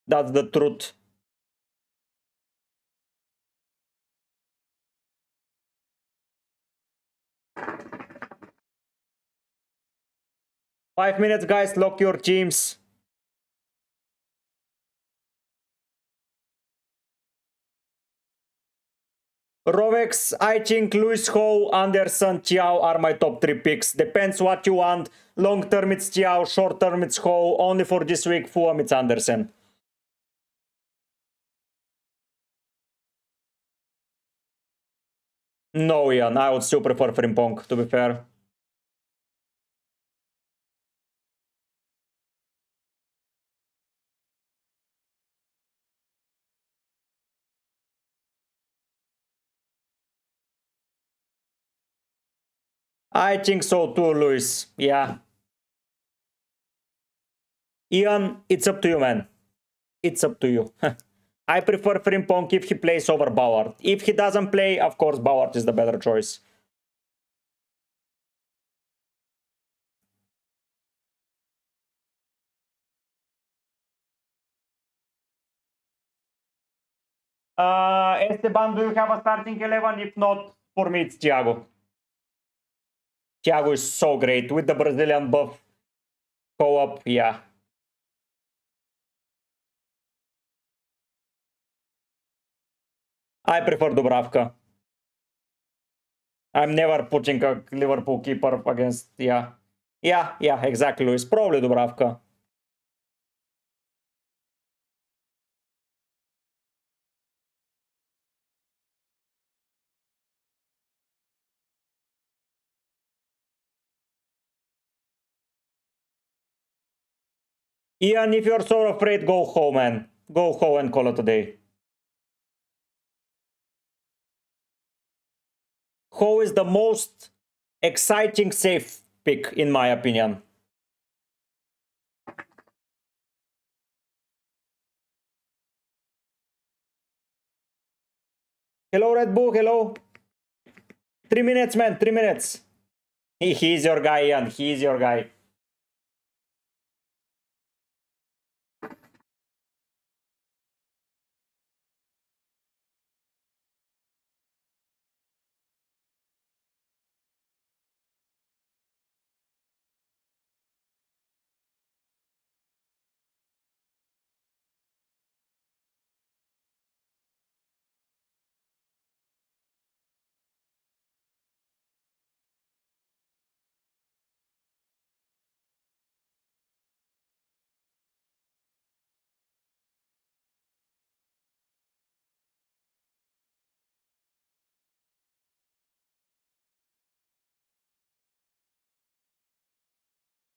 That's the truth. Five minutes, guys. Lock your teams. Rovex, I think Luis Ho, Anderson, Thiaw are my top 3 picks. Depends what you want. Long term it's Thiaw, short term it's Ho. Only for this week, Fulham it's Anderson. No, Ian, I would still prefer Frimpong, to be fair. I think so too, Luis. Yeah. Ian, it's up to you, man. It's up to you. I prefer Frimpong if he plays over Bauer. If he doesn't play, of course, Bauer is the better choice. Esteban, do you have a starting 11? If not, for me, it's Thiago. Thiago is so great with the Brazilian buff co-op, yeah. I prefer Dubravka. I'm never putting a Liverpool keeper against, yeah. Yeah, exactly, Luis. Probably Dubravka. Ian, if you're so afraid, go home, man. Go home and call it a day. Ho is the most exciting safe pick, in my opinion. Hello, Red Bull, hello. 3 minutes, man, 3 minutes. He's your guy, Ian. He's your guy.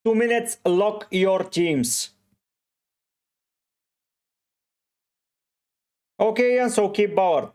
Two minutes, lock your teams. Okay, and so keep Bauer.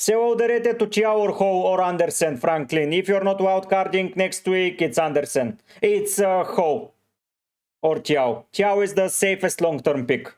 So overrated to Thiaw or Ho or Anderson, Franklin. If you're not wildcarding next week, it's Anderson. It's Ho or Thiaw. Thiaw is the safest long-term pick.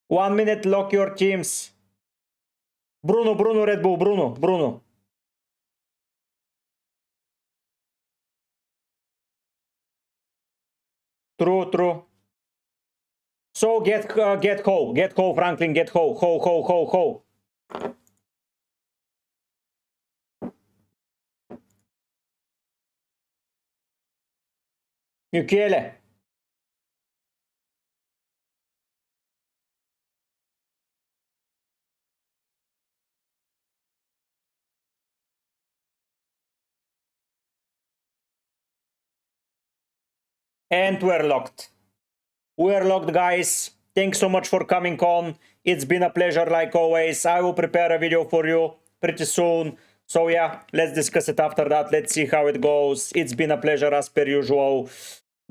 One minute, lock your teams. Bruno, Red Bull, Bruno. True. So get Ho, Franklin, get Ho. Michele. And we're locked. We're locked, guys. Thanks so much for coming on. It's been a pleasure like always. I will prepare a video for you pretty soon. So yeah, let's discuss it after that. Let's see how it goes. It's been a pleasure as per usual.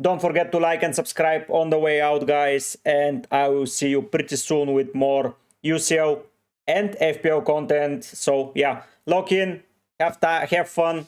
Don't forget to like and subscribe on the way out, guys. And I will see you pretty soon with more UCL and FPL content. So yeah, log in, have fun.